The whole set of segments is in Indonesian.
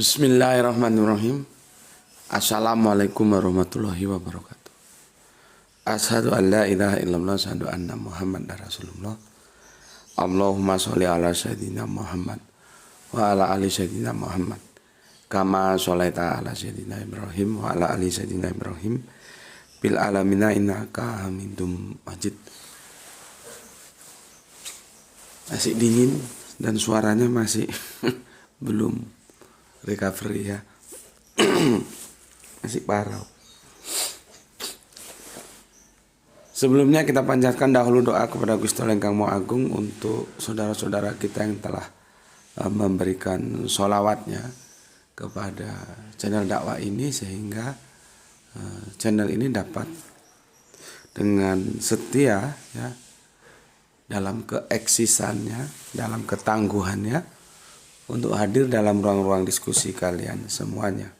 Bismillahirrahmanirrahim. Assalamualaikum warahmatullahi wabarakatuh. Asyhadu an la ilaha illallah, asyhadu anna Muhammadar Rasulullah. Allahumma sholli ala sayyidina Muhammad wa ala ali sayyidina Muhammad. Kama sholaita ala sayyidina Ibrahim wa ala ali sayyidina Ibrahim bil alamina innaka Hamidum Majid. Masih dingin dan suaranya masih belum recovery ya. Masih parau. Sebelumnya kita panjatkan dahulu doa kepada Gusti Allah Ingkang Maha Agung untuk saudara-saudara kita yang telah memberikan sholawatnya kepada channel dakwah ini, sehingga channel ini dapat dengan setia ya, dalam keeksisannya, dalam ketangguhannya untuk hadir dalam ruang-ruang diskusi kalian semuanya.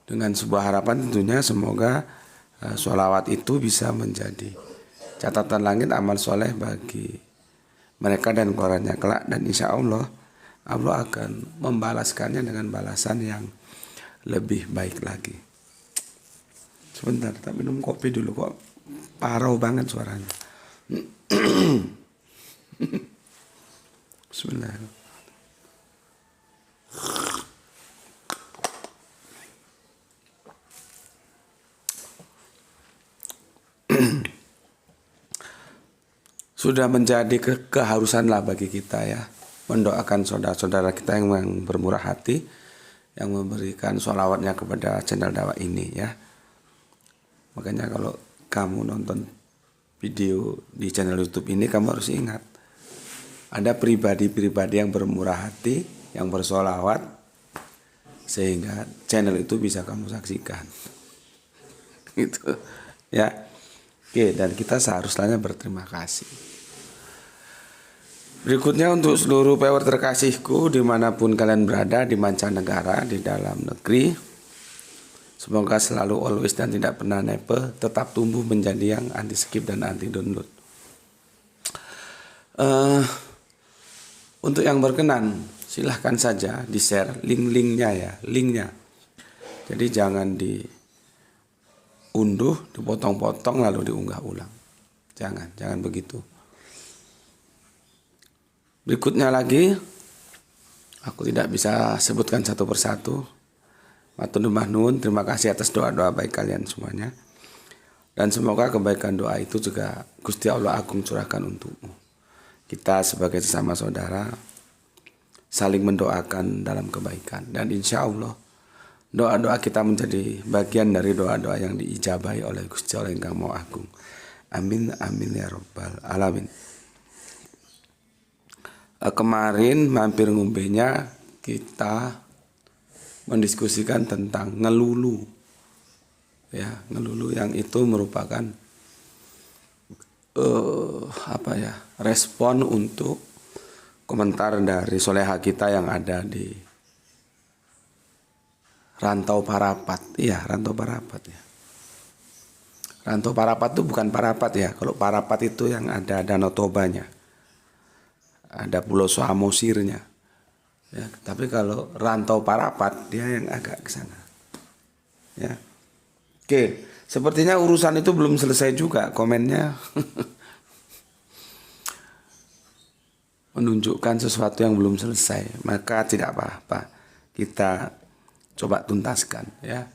Dengan sebuah harapan tentunya semoga sholawat itu bisa menjadi catatan langit amal soleh bagi mereka dan keluarganya kelak, dan insya Allah Allah akan membalaskannya dengan balasan yang lebih baik lagi. Sebentar, tak minum kopi dulu, kok parau banget suaranya. Bismillahirrahmanirrahim. Sudah menjadi keharusan lah bagi kita ya, mendoakan saudara-saudara kita yang bermurah hati, yang memberikan sholawatnya kepada channel dakwah ini ya. Makanya kalau kamu nonton video di channel YouTube ini, kamu harus ingat ada pribadi-pribadi yang bermurah hati, yang bersolawat, sehingga channel itu bisa kamu saksikan. Gitu ya. Oke, dan kita seharusnya berterima kasih. Berikutnya untuk seluruh viewer terkasihku dimanapun kalian berada, di mancanegara, di dalam negeri, semoga selalu always dan tidak pernah never tetap tumbuh menjadi yang anti skip dan anti download. Untuk yang berkenan silahkan saja di share linknya ya, linknya. Jadi jangan diunduh, dipotong-potong lalu diunggah ulang. Jangan begitu. Berikutnya lagi, aku tidak bisa sebutkan satu persatu. Matur nuwun, terima kasih atas doa-doa baik kalian semuanya. Dan semoga kebaikan doa itu juga Gusti Allah Agung curahkan untukmu. Kita sebagai sesama saudara saling mendoakan dalam kebaikan. Dan insya Allah doa-doa kita menjadi bagian dari doa-doa yang diijabahi oleh Gusti Allah Ingkang Maha Agung. Amin, amin ya rabbal alamin. Kemarin mampir ngombenya kita mendiskusikan tentang ngelulu. Ya, ngelulu yang itu merupakan respon untuk komentar dari soleha kita yang ada di Rantau Parapat. Iya, Rantau Parapat ya. Rantau Parapat itu bukan Parapat ya. Kalau Parapat itu yang ada Danau Tobanya, ada Pulau Samosirnya ya. Tapi kalau Rantau Parapat dia yang agak ke sana ya. Oke, sepertinya urusan itu belum selesai juga komennya. Menunjukkan sesuatu yang belum selesai, maka tidak apa-apa, kita coba tuntaskan ya.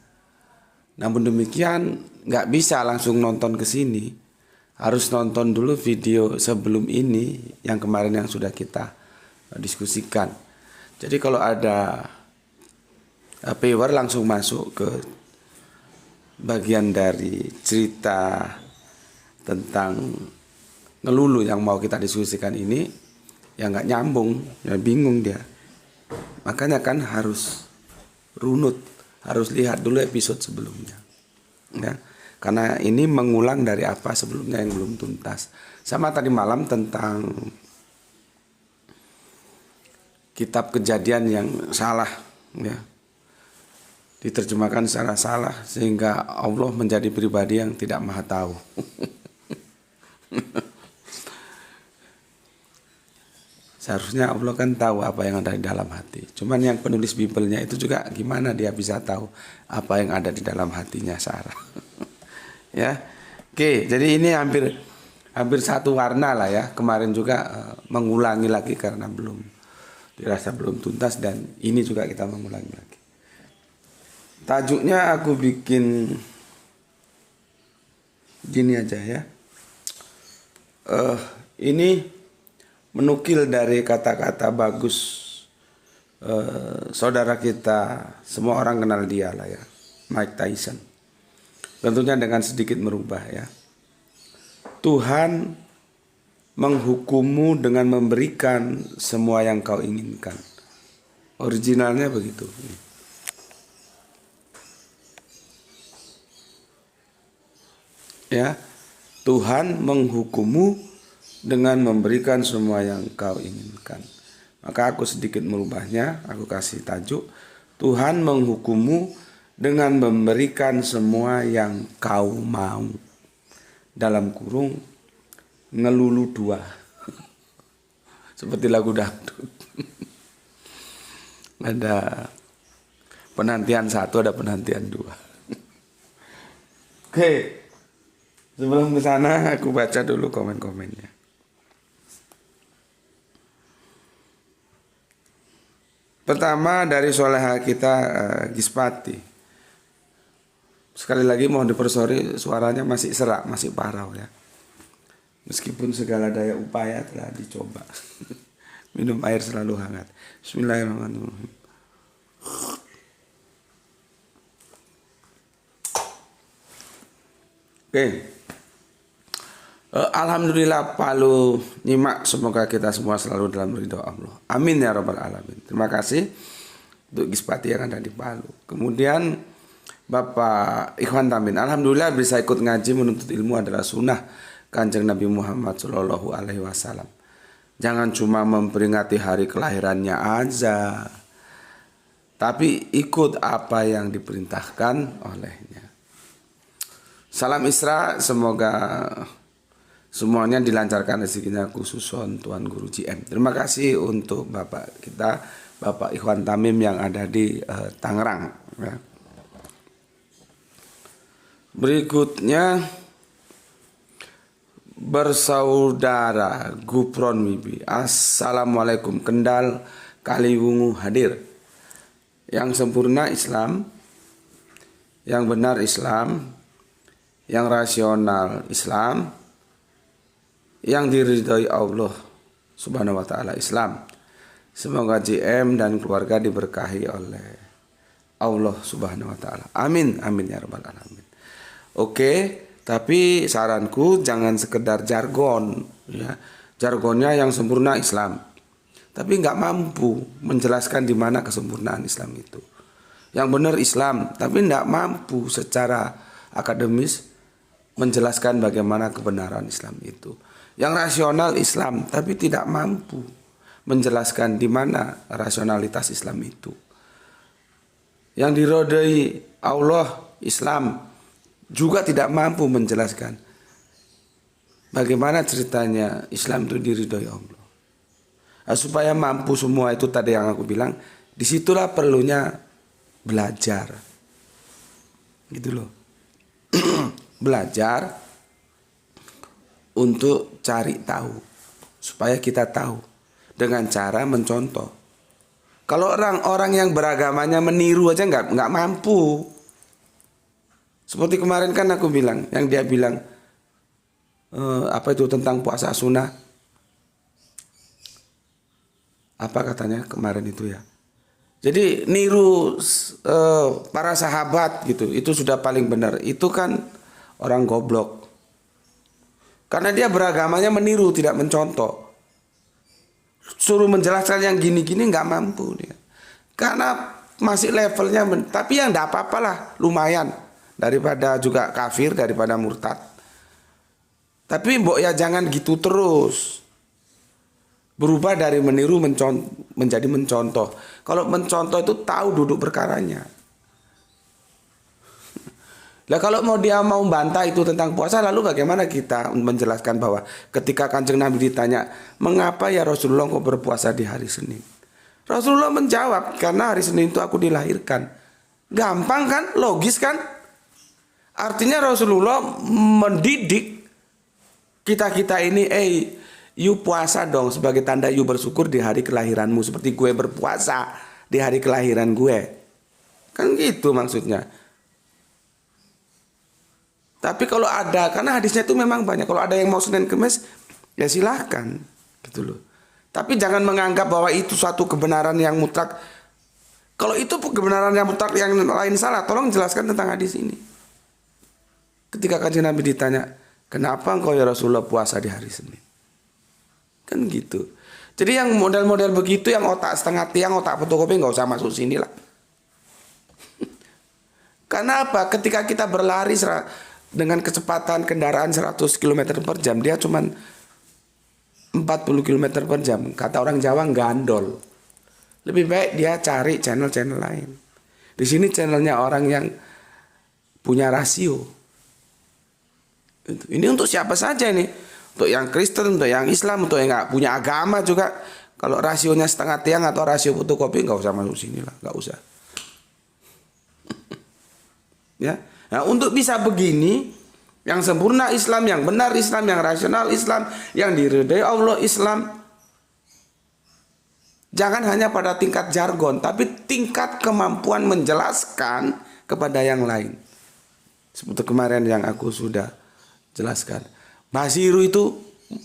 Namun demikian nggak bisa langsung nonton ke sini, harus nonton dulu video sebelum ini yang kemarin yang sudah kita diskusikan. Jadi kalau ada viewer langsung masuk ke bagian dari cerita tentang ngelulu yang mau kita diskusikan ini, ya nggak nyambung, ya bingung dia. Makanya kan harus runut, harus lihat dulu episode sebelumnya ya. Karena ini mengulang dari apa sebelumnya yang belum tuntas. Sama tadi malam tentang kitab Kejadian yang salah ya, diterjemahkan secara salah sehingga Allah menjadi pribadi yang tidak maha tahu. Seharusnya Allah kan tahu apa yang ada di dalam hati. Cuman yang penulis Bible-nya itu juga gimana dia bisa tahu apa yang ada di dalam hatinya Sarah. Ya. Oke, jadi ini hampir satu warna lah ya. Kemarin juga mengulangi lagi karena dirasa belum tuntas, dan ini juga kita mengulangi lagi. Tajuknya aku bikin gini aja ya. Ini menukil dari kata-kata bagus saudara kita, semua orang kenal dia lah ya, Mike Tyson. Tentunya dengan sedikit merubah ya. Tuhan menghukummu dengan memberikan semua yang kau inginkan. Originalnya begitu. Ya, Tuhan menghukummu dengan memberikan semua yang kau inginkan. Maka aku sedikit merubahnya, aku kasih tajuk, Tuhan menghukummu dengan memberikan semua yang kau mau. Dalam kurung, ngelulu dua. Seperti lagu dangdut. Ada penantian satu, ada penantian dua. Oke, sebelum ke sana aku baca dulu komen-komennya. Pertama dari soleha kita Gispati. Sekali lagi mohon dipersori, suaranya masih serak, masih parau ya. Meskipun segala daya upaya telah dicoba. Minum air selalu hangat. Bismillahirrahmanirrahim. Oke. Alhamdulillah Palu nyimak, semoga kita semua selalu dalam ridho Allah. Amin ya rabbal alamin. Terima kasih untuk Gispati yang ada di Palu. Kemudian Bapak Ikhwan Tamin, alhamdulillah bisa ikut ngaji menuntut ilmu adalah sunnah Kanjeng Nabi Muhammad Shallallahu Alaihi Wasallam. Jangan cuma memperingati hari kelahirannya aja, tapi ikut apa yang diperintahkan olehnya. Salam Isra, semoga semuanya dilancarkan rezekinya, khususon Tuan Guru GM. Terima kasih untuk Bapak kita, Bapak Ikhwan Tamim yang ada di Tangerang. Ya. Berikutnya bersaudara Gupron Wibi. Assalamualaikum, Kendal Kaliwungu hadir. Yang sempurna Islam, yang benar Islam, yang rasional Islam, yang diridhoi Allah Subhanahu wa taala Islam. Semoga GM dan keluarga diberkahi oleh Allah Subhanahu wa taala. Amin amin ya rabbal alamin. Oke, tapi saranku jangan sekedar jargon ya. Jargonnya yang sempurna Islam, tapi nggak mampu menjelaskan di mana kesempurnaan Islam itu. Yang benar Islam, tapi nggak mampu secara akademis menjelaskan bagaimana kebenaran Islam itu. Yang rasional Islam, tapi tidak mampu menjelaskan di mana rasionalitas Islam itu. Yang diridhoi Allah Islam juga tidak mampu menjelaskan bagaimana ceritanya Islam itu diridhoi Allah. Nah, supaya mampu semua itu tadi yang aku bilang, disitulah perlunya belajar. Gitu loh. Belajar untuk cari tahu, supaya kita tahu dengan cara mencontoh. Kalau orang-orang yang beragamanya meniru aja nggak mampu. Seperti kemarin kan aku bilang, yang dia bilang apa itu tentang puasa sunnah, apa katanya kemarin itu ya. Jadi niru para sahabat gitu, itu sudah paling benar. Itu kan orang goblok. Karena dia beragamanya meniru, tidak mencontoh. Suruh menjelaskan yang gini-gini nggak mampu dia. Karena masih levelnya, tapi yang enggak apa-apalah, lumayan. Daripada juga kafir, daripada murtad. Tapi mbok ya jangan gitu terus. Berubah dari meniru menjadi mencontoh. Kalau mencontoh itu tahu duduk perkaranya. Lah kalau dia mau bantah itu tentang puasa, lalu bagaimana kita menjelaskan bahwa ketika Kanjeng Nabi ditanya, mengapa ya Rasulullah kok berpuasa di hari Senin? Rasulullah menjawab, karena hari Senin itu aku dilahirkan. Gampang kan? Logis kan? Artinya Rasulullah mendidik kita-kita ini, you puasa dong sebagai tanda you bersyukur di hari kelahiranmu. Seperti gue berpuasa di hari kelahiran gue. Kan gitu maksudnya. Tapi kalau ada, karena hadisnya itu memang banyak. Kalau ada yang mau Senin Kemis, ya silahkan. Gitu loh. Tapi jangan menganggap bahwa itu suatu kebenaran yang mutlak. Kalau itu kebenaran yang mutlak, yang lain salah, tolong jelaskan tentang hadis ini. Ketika Kanjeng Nabi ditanya, kenapa engkau ya Rasulullah puasa di hari Senin? Kan gitu. Jadi yang model-model begitu, yang otak setengah tiang, otak fotokopi, nggak usah masuk sini lah. Karena apa? Ketika kita berlari dengan kecepatan kendaraan 100 km per jam, dia cuman 40 km per jam. Kata orang Jawa, gandol. Lebih baik dia cari channel-channel lain. Di sini channelnya orang yang punya rasio. Ini untuk siapa saja ini? Untuk yang Kristen, untuk yang Islam, untuk yang nggak punya agama juga. Kalau rasionya setengah tiang atau rasio fotokopi, nggak usah masuk sini lah, nggak usah. Ya, nah untuk bisa begini, yang sempurna Islam, yang benar Islam, yang rasional Islam, yang diridhai Allah Islam. Jangan hanya pada tingkat jargon, tapi tingkat kemampuan menjelaskan kepada yang lain. Seperti kemarin yang aku sudah jelaskan. Basiru itu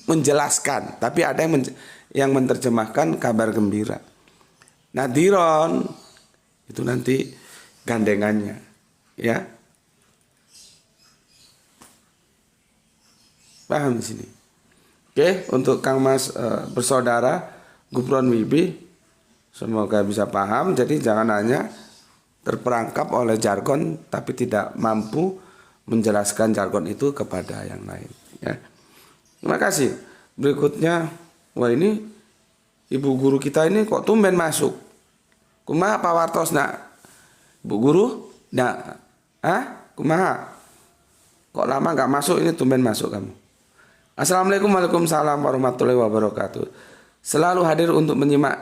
menjelaskan, tapi ada yang menerjemahkan kabar gembira. Nadiron itu nanti gandengannya, ya. Paham di sini? Oke, untuk Kang Mas bersaudara Gufron Wibi, semoga bisa paham. Jadi jangan hanya terperangkap oleh jargon, tapi tidak mampu menjelaskan jargon itu kepada yang lain. Ya. Terima kasih. Berikutnya, wah ini ibu guru kita ini kok tumben masuk. Kumaha Pak Wartos nak? Bu guru? Nak? Kumaha? Kok lama nggak masuk, ini tumben masuk kamu. Assalamualaikum warahmatullahi wabarakatuh. Selalu hadir untuk menyimak.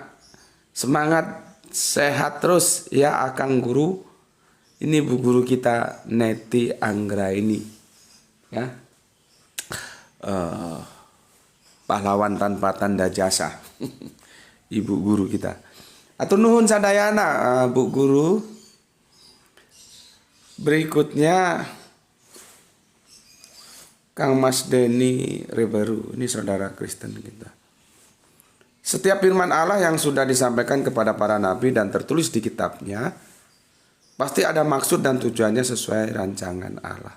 Semangat, sehat terus ya Akang Guru. Ini bu guru kita Neti Anggra ini, ya, pahlawan tanpa tanda jasa, ibu guru kita. Atur nuhun sadayana, bu guru. Berikutnya Kang Mas Denny Rebaru, ini saudara Kristen kita. Setiap firman Allah yang sudah disampaikan kepada para nabi dan tertulis di kitabnya, pasti ada maksud dan tujuannya sesuai rancangan Allah.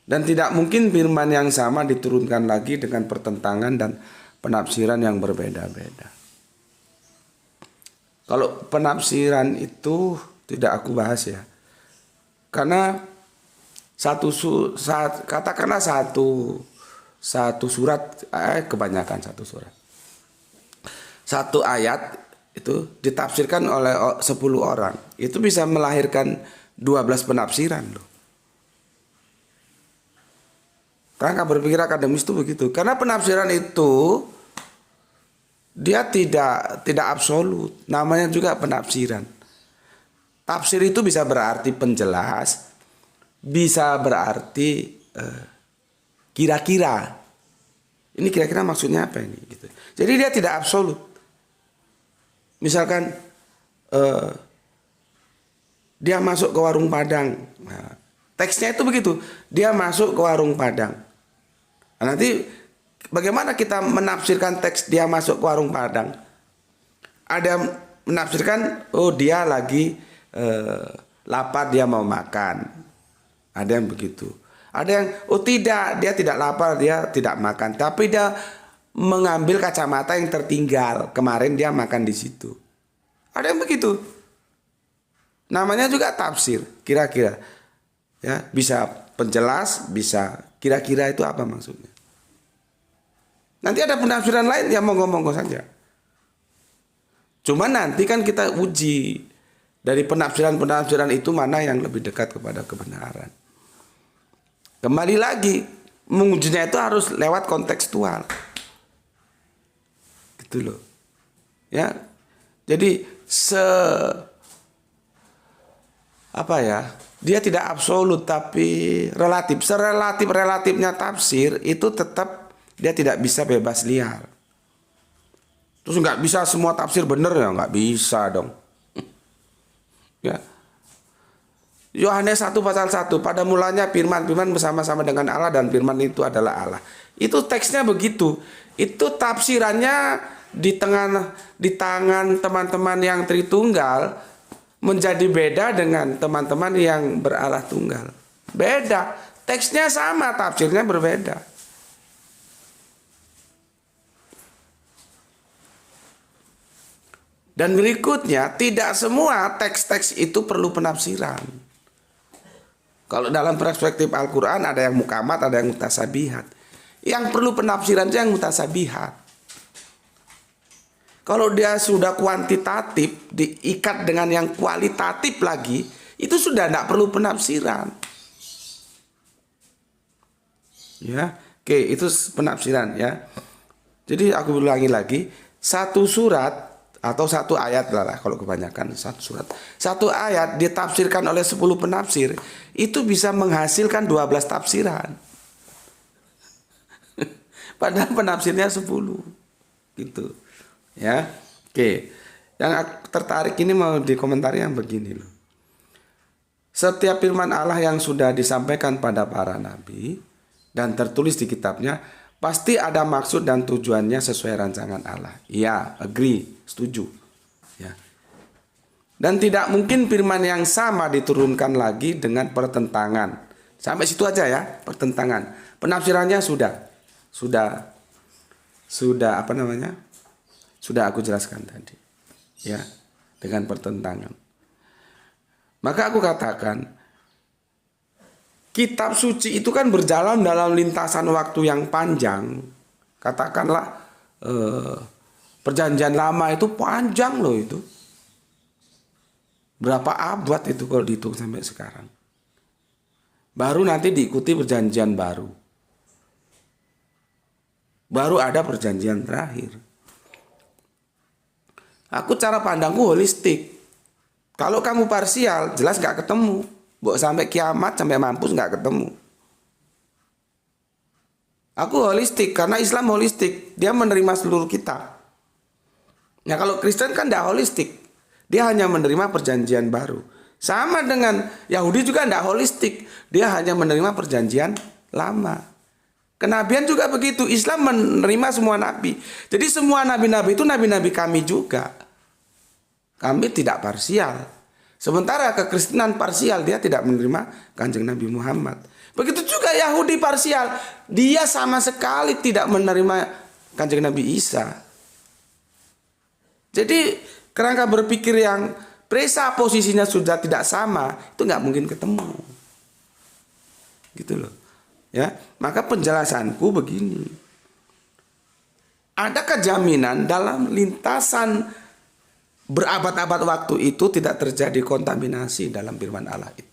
Dan tidak mungkin firman yang sama diturunkan lagi dengan pertentangan dan penafsiran yang berbeda-beda. Kalau penafsiran itu tidak aku bahas ya. Karena katakanlah satu surat, kebanyakan satu surat. Satu ayat itu ditafsirkan oleh 10 orang, itu bisa melahirkan 12 penafsiran loh. Rangka berpikir akademis itu begitu. Karena penafsiran itu dia tidak absolut, namanya juga penafsiran. Tafsir itu bisa berarti penjelas, bisa berarti kira-kira. Ini kira-kira maksudnya apa ini gitu. Jadi dia tidak absolut. Misalkan dia masuk ke warung Padang, nah, teksnya itu begitu, dia masuk ke warung Padang. Nah, nanti bagaimana kita menafsirkan teks dia masuk ke warung Padang? Ada yang menafsirkan, oh dia lagi lapar, dia mau makan. Ada yang begitu. Ada yang, oh tidak, dia tidak lapar, dia tidak makan, tapi dia mengambil kacamata yang tertinggal. Kemarin dia makan di situ. Ada yang begitu. Namanya juga tafsir, kira-kira. Ya, bisa penjelas, bisa kira-kira itu apa maksudnya. Nanti ada penafsiran lain yang monggo-monggo saja. Cuma nanti kan kita uji dari penafsiran-penafsiran itu mana yang lebih dekat kepada kebenaran. Kembali lagi, mengujinya itu harus lewat kontekstual. Gitu loh. Ya. Jadi dia tidak absolut tapi relatif. Serelatif-relatifnya tafsir itu tetap dia tidak bisa bebas liar. Terus nggak bisa semua tafsir benar ya, nggak bisa dong. Ya. Yohanes 1 pasal 1, pada mulanya firman bersama-sama dengan Allah dan firman itu adalah Allah. Itu teksnya begitu. Itu tafsirannya di tangan teman-teman yang Tritunggal menjadi beda dengan teman-teman yang berAlah tunggal. Beda. Teksnya sama, tafsirnya berbeda. Dan berikutnya, tidak semua teks-teks itu perlu penafsiran. Kalau dalam perspektif Al-Quran ada yang mukamat, ada yang mutasabihat. Yang perlu penafsiran itu yang mutasabihat. Kalau dia sudah kuantitatif, diikat dengan yang kualitatif lagi, itu sudah tidak perlu penafsiran. Ya, oke, itu penafsiran ya. Jadi aku ulangi lagi, satu surat atau satu ayat lah kalau kebanyakan satu surat. Satu ayat ditafsirkan oleh 10 penafsir, itu bisa menghasilkan 12 tafsiran. Padahal penafsirnya 10. Gitu. Ya. Oke. Yang tertarik ini mau dikomentari yang begini loh. Setiap firman Allah yang sudah disampaikan pada para nabi dan tertulis di kitabnya pasti ada maksud dan tujuannya sesuai rancangan Allah. Iya, agree, setuju. Ya. Dan tidak mungkin firman yang sama diturunkan lagi dengan pertentangan. Sampai situ aja ya, pertentangan. Penafsirannya sudah Sudah aku jelaskan tadi. Ya, dengan pertentangan. Maka aku katakan, kitab suci itu kan berjalan dalam lintasan waktu yang panjang. Katakanlah perjanjian lama itu panjang loh itu. Berapa abad itu kalau dihitung sampai sekarang. Baru nanti diikuti perjanjian baru. Baru ada perjanjian terakhir. Aku cara pandangku holistik. Kalau kamu parsial, jelas gak ketemu. Bawa sampai kiamat, sampai mampus nggak ketemu. Aku holistik karena Islam holistik. Dia menerima seluruh kitab. Nah kalau Kristen kan tidak holistik. Dia hanya menerima perjanjian baru. Sama dengan Yahudi juga tidak holistik. Dia hanya menerima perjanjian lama. Kenabian juga begitu. Islam menerima semua nabi. Jadi semua nabi-nabi itu nabi-nabi kami juga. Kami tidak parsial. Sementara kekristenan parsial, dia tidak menerima Kanjeng Nabi Muhammad. Begitu juga Yahudi parsial, dia sama sekali tidak menerima Kanjeng Nabi Isa. Jadi kerangka berpikir yang presa posisinya sudah tidak sama, itu nggak mungkin ketemu. Gitu loh. Ya, maka penjelasanku begini. Adakah jaminan dalam lintasan berabad-abad waktu itu tidak terjadi kontaminasi dalam firman Allah itu?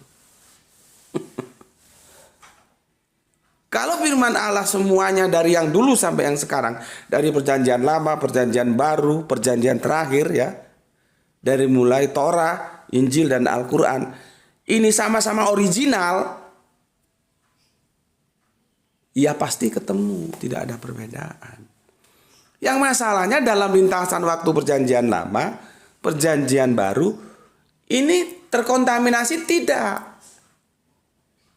Kalau firman Allah semuanya dari yang dulu sampai yang sekarang, dari perjanjian lama, perjanjian baru, perjanjian terakhir ya, dari mulai Torah, Injil dan Al-Quran, ini sama-sama original, ya pasti ketemu, tidak ada perbedaan. Yang masalahnya dalam lintasan waktu perjanjian lama, perjanjian baru, ini terkontaminasi tidak.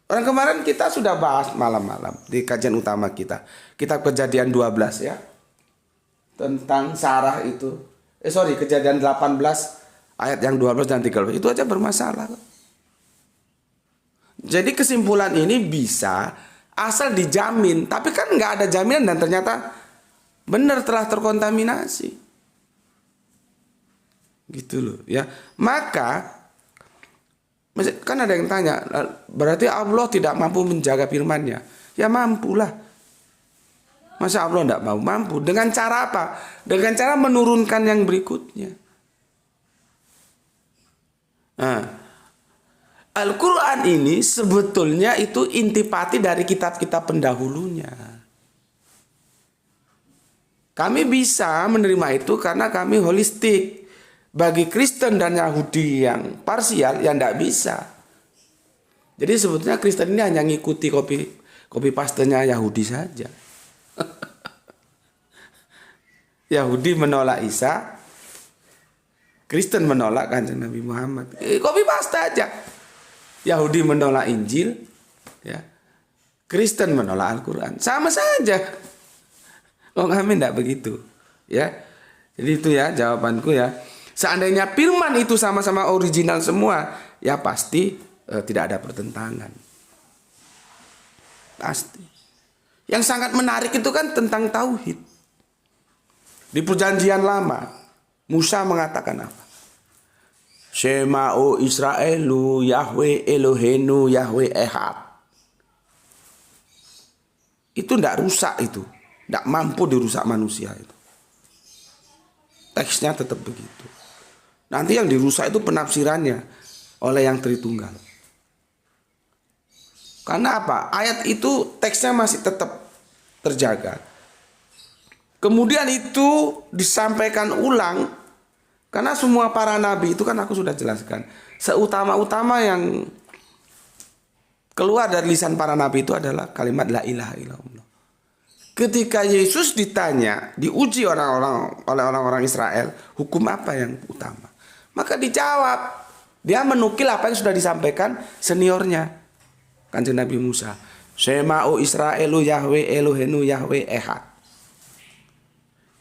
Orang kemarin kita sudah bahas malam-malam di kajian utama kita. Kitab Kejadian 12 ya. Tentang Sarah itu. Kejadian 18 ayat yang 12 dan 13. Itu aja bermasalah. Jadi kesimpulan ini bisa asal dijamin. Tapi kan nggak ada jaminan dan ternyata benar telah terkontaminasi. Gitu loh ya. Maka kan ada yang tanya, berarti Allah tidak mampu menjaga firman-Nya? Ya mampulah. Masa Allah tidak mau? Mampu. Dengan cara apa? Dengan cara menurunkan yang berikutnya. Nah, Al-Quran ini sebetulnya itu intipati dari kitab-kitab pendahulunya. Kami bisa menerima itu karena kami holistik. Bagi Kristen dan Yahudi yang parsial, yang tidak bisa. Jadi sebetulnya Kristen ini hanya ngikuti copy pastenya Yahudi saja. Yahudi menolak Isa, Kristen menolak Kanjeng Nabi Muhammad. Copy paste aja. Yahudi menolak Injil, ya. Kristen menolak Al-Quran. Sama saja. Oh, kami tidak begitu, ya. Jadi itu ya jawabanku ya. Seandainya firman itu sama-sama original semua, ya pasti tidak ada pertentangan. Pasti. Yang sangat menarik itu kan tentang tauhid. Di perjanjian lama, Musa mengatakan apa? Shema o Israelu Yahweh Elohenu Yahweh Ehad. Itu tidak rusak itu. Tidak mampu dirusak manusia itu. Teksnya tetap begitu. Nanti yang dirusak itu penafsirannya oleh yang Tritunggal. Karena apa? Ayat itu teksnya masih tetap terjaga. Kemudian itu disampaikan ulang. Karena semua para nabi itu kan aku sudah jelaskan. Seutama-utama yang keluar dari lisan para nabi itu adalah kalimat la ilaha illallah. Ketika Yesus ditanya, diuji oleh orang-orang Israel, hukum apa yang utama? Maka dijawab, dia menukil apa yang sudah disampaikan seniornya, Kanjeng Nabi Musa. Shema o Israelu Yahweh Elohenu Yahweh Ehad.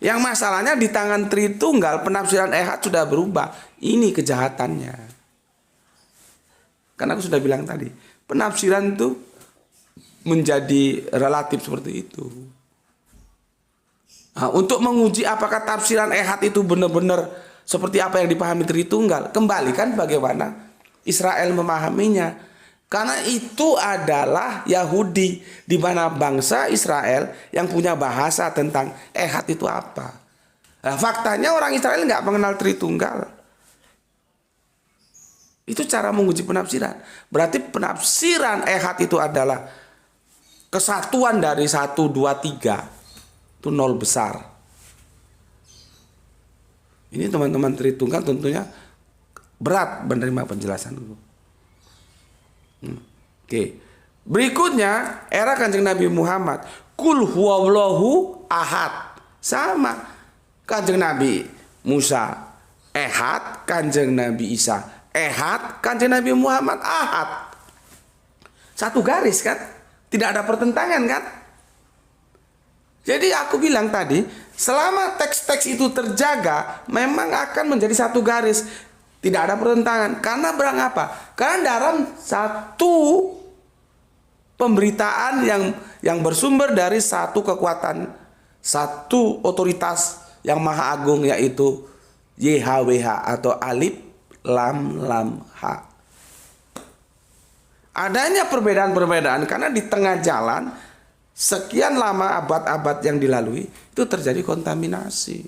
Yang masalahnya di tangan Tritunggal penafsiran Ehad sudah berubah. Ini kejahatannya. Karena aku sudah bilang tadi, penafsiran itu menjadi relatif seperti itu. Nah, untuk menguji apakah tafsiran Ehad itu benar-benar seperti apa yang dipahami Tritunggal, kembalikan bagaimana Israel memahaminya. Karena itu adalah Yahudi, di mana bangsa Israel yang punya bahasa tentang Ehad itu apa. Nah, faktanya orang Israel nggak mengenal Tritunggal. Itu cara menguji penafsiran. Berarti penafsiran Ehad itu adalah kesatuan dari 1, 2, 3. Itu nol besar. Ini teman-teman Tritunggal tentunya berat menerima penjelasan itu. Oke. Berikutnya era Kanjeng Nabi Muhammad. Kul huwallahu ahad. Sama. Kanjeng Nabi Musa ehad, Kanjeng Nabi Isa ehad, Kanjeng Nabi Muhammad ahad. Satu garis kan? Tidak ada pertentangan kan? Jadi aku bilang tadi, selama teks-teks itu terjaga, memang akan menjadi satu garis. Tidak ada pertentangan. Karena berang apa? Karena dalam satu pemberitaan yang bersumber dari satu kekuatan, satu otoritas yang maha agung, yaitu YHWH atau Alif Lam Lam H. Adanya perbedaan-perbedaan karena di tengah jalan sekian lama abad-abad yang dilalui itu terjadi kontaminasi.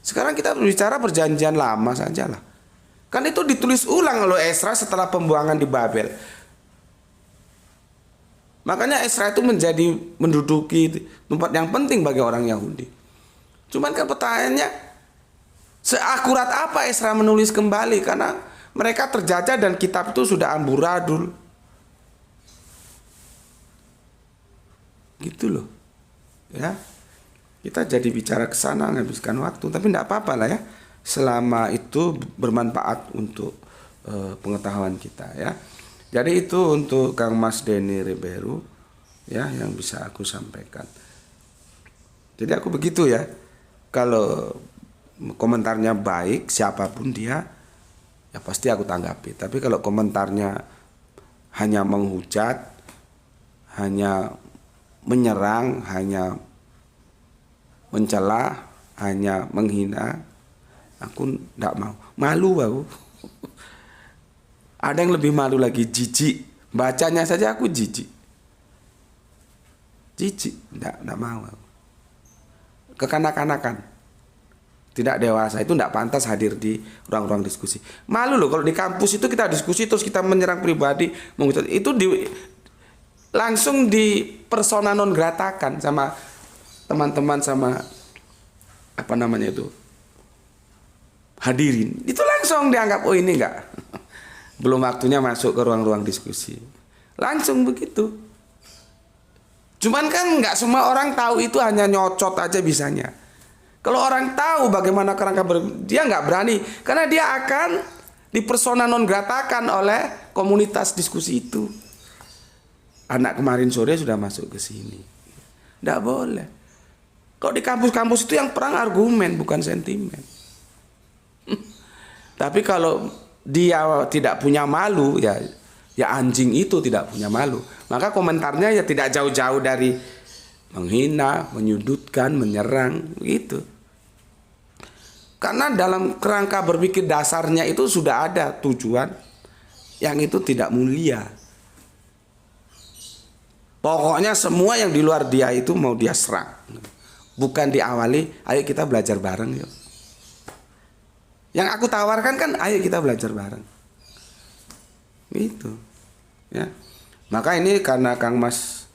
Sekarang kita berbicara perjanjian lama sajalah. Kan itu ditulis ulang oleh Esra setelah pembuangan di Babel. Makanya Esra itu menduduki tempat yang penting bagi orang Yahudi. Cuman kan pertanyaannya, seakurat apa Esra menulis kembali? Karena mereka terjajah dan kitab itu sudah amburadul. Gitu loh. Ya. Kita jadi bicara ke sana menghabiskan waktu, tapi tidak apa-apa lah ya. Selama itu bermanfaat untuk pengetahuan kita ya. Jadi itu untuk Kang Mas Denny Ribeiro ya yang bisa aku sampaikan. Jadi aku begitu ya. Kalau komentarnya baik siapapun dia ya pasti aku tanggapi. Tapi kalau komentarnya hanya menghujat, hanya menyerang, hanya mencela, hanya menghina, aku tidak mau. Malu aku. Ada yang lebih malu lagi, jijik. Bacanya saja aku jijik. Jijik, tidak mau aku. Kekanak-kanakan. tidak dewasa, itu tidak pantas hadir di ruang-ruang diskusi. Malu loh kalau di kampus itu kita diskusi terus kita menyerang pribadi, itu langsung di persona non gratakan sama teman-teman, sama apa namanya itu, hadirin. Itu langsung dianggap, oh ini enggak, belum waktunya masuk ke ruang-ruang diskusi. Langsung begitu. Cuman kan nggak semua orang tahu, itu hanya nyocot aja bisanya. Kalau orang tahu bagaimana kerangka dia nggak berani, karena dia akan dipersona non gratakan oleh komunitas diskusi itu. Anak kemarin sore sudah masuk ke sini, nggak boleh. Kalau di kampus-kampus itu yang perang argumen bukan sentimen. Tapi kalau dia tidak punya malu, ya anjing itu tidak punya malu. Maka komentarnya ya tidak jauh-jauh dari menghina, menyudutkan, menyerang gitu. Karena dalam kerangka berpikir dasarnya itu sudah ada tujuan yang itu tidak mulia. Pokoknya semua yang di luar dia itu mau dia serang. Bukan diawali, ayo kita belajar bareng yuk. Yang aku tawarkan kan, ayo kita belajar bareng. Gitu. Ya. Maka ini karena Kang Mas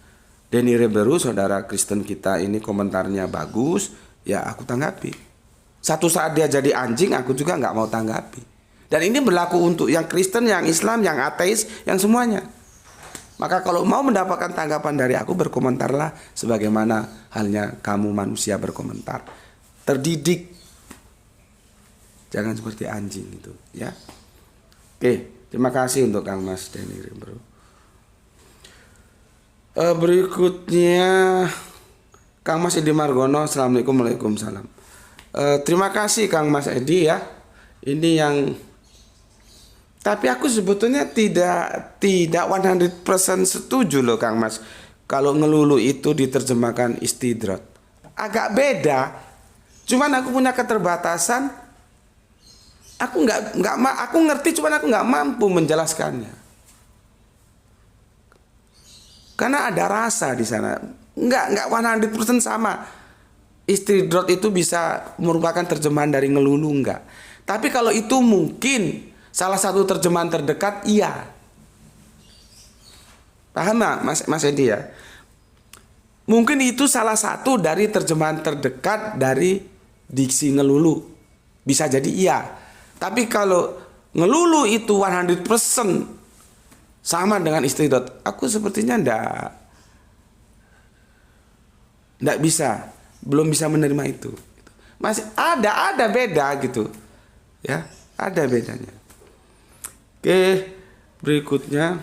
Denny Reberu, saudara Kristen kita ini komentarnya bagus, ya aku tanggapi. Satu saat dia jadi anjing, aku juga nggak mau tanggapi. Dan ini berlaku untuk yang Kristen, yang Islam, yang ateis, yang semuanya. Maka kalau mau mendapatkan tanggapan dari aku, berkomentarlah sebagaimana halnya kamu manusia berkomentar. Terdidik. Jangan seperti anjing itu, ya. Oke, terima kasih untuk Kang Mas Denny Reberu. Berikutnya Kang Mas Edi Margono, Assalamualaikum, Waalaikumsalam. Terima kasih Kang Mas Edi ya. Ini yang, tapi aku sebetulnya tidak 100% setuju loh Kang Mas. Kalau ngelulu itu diterjemahkan istidrat. Agak beda. Cuman aku punya keterbatasan. Aku ngerti, cuman aku nggak mampu menjelaskannya. Karena ada rasa di sana. Nggak 100% sama. Istidrat itu bisa merupakan terjemahan dari ngelulu, enggak. Tapi kalau itu mungkin salah satu terjemahan terdekat, iya. Paham nggak Mas Edi ya? Mungkin itu salah satu dari terjemahan terdekat dari diksi ngelulu. Bisa jadi iya. Tapi kalau ngelulu itu 100% sama dengan istidrat, aku sepertinya enggak bisa. Belum bisa menerima itu. Masih ada beda gitu. Ya, ada bedanya. Oke, berikutnya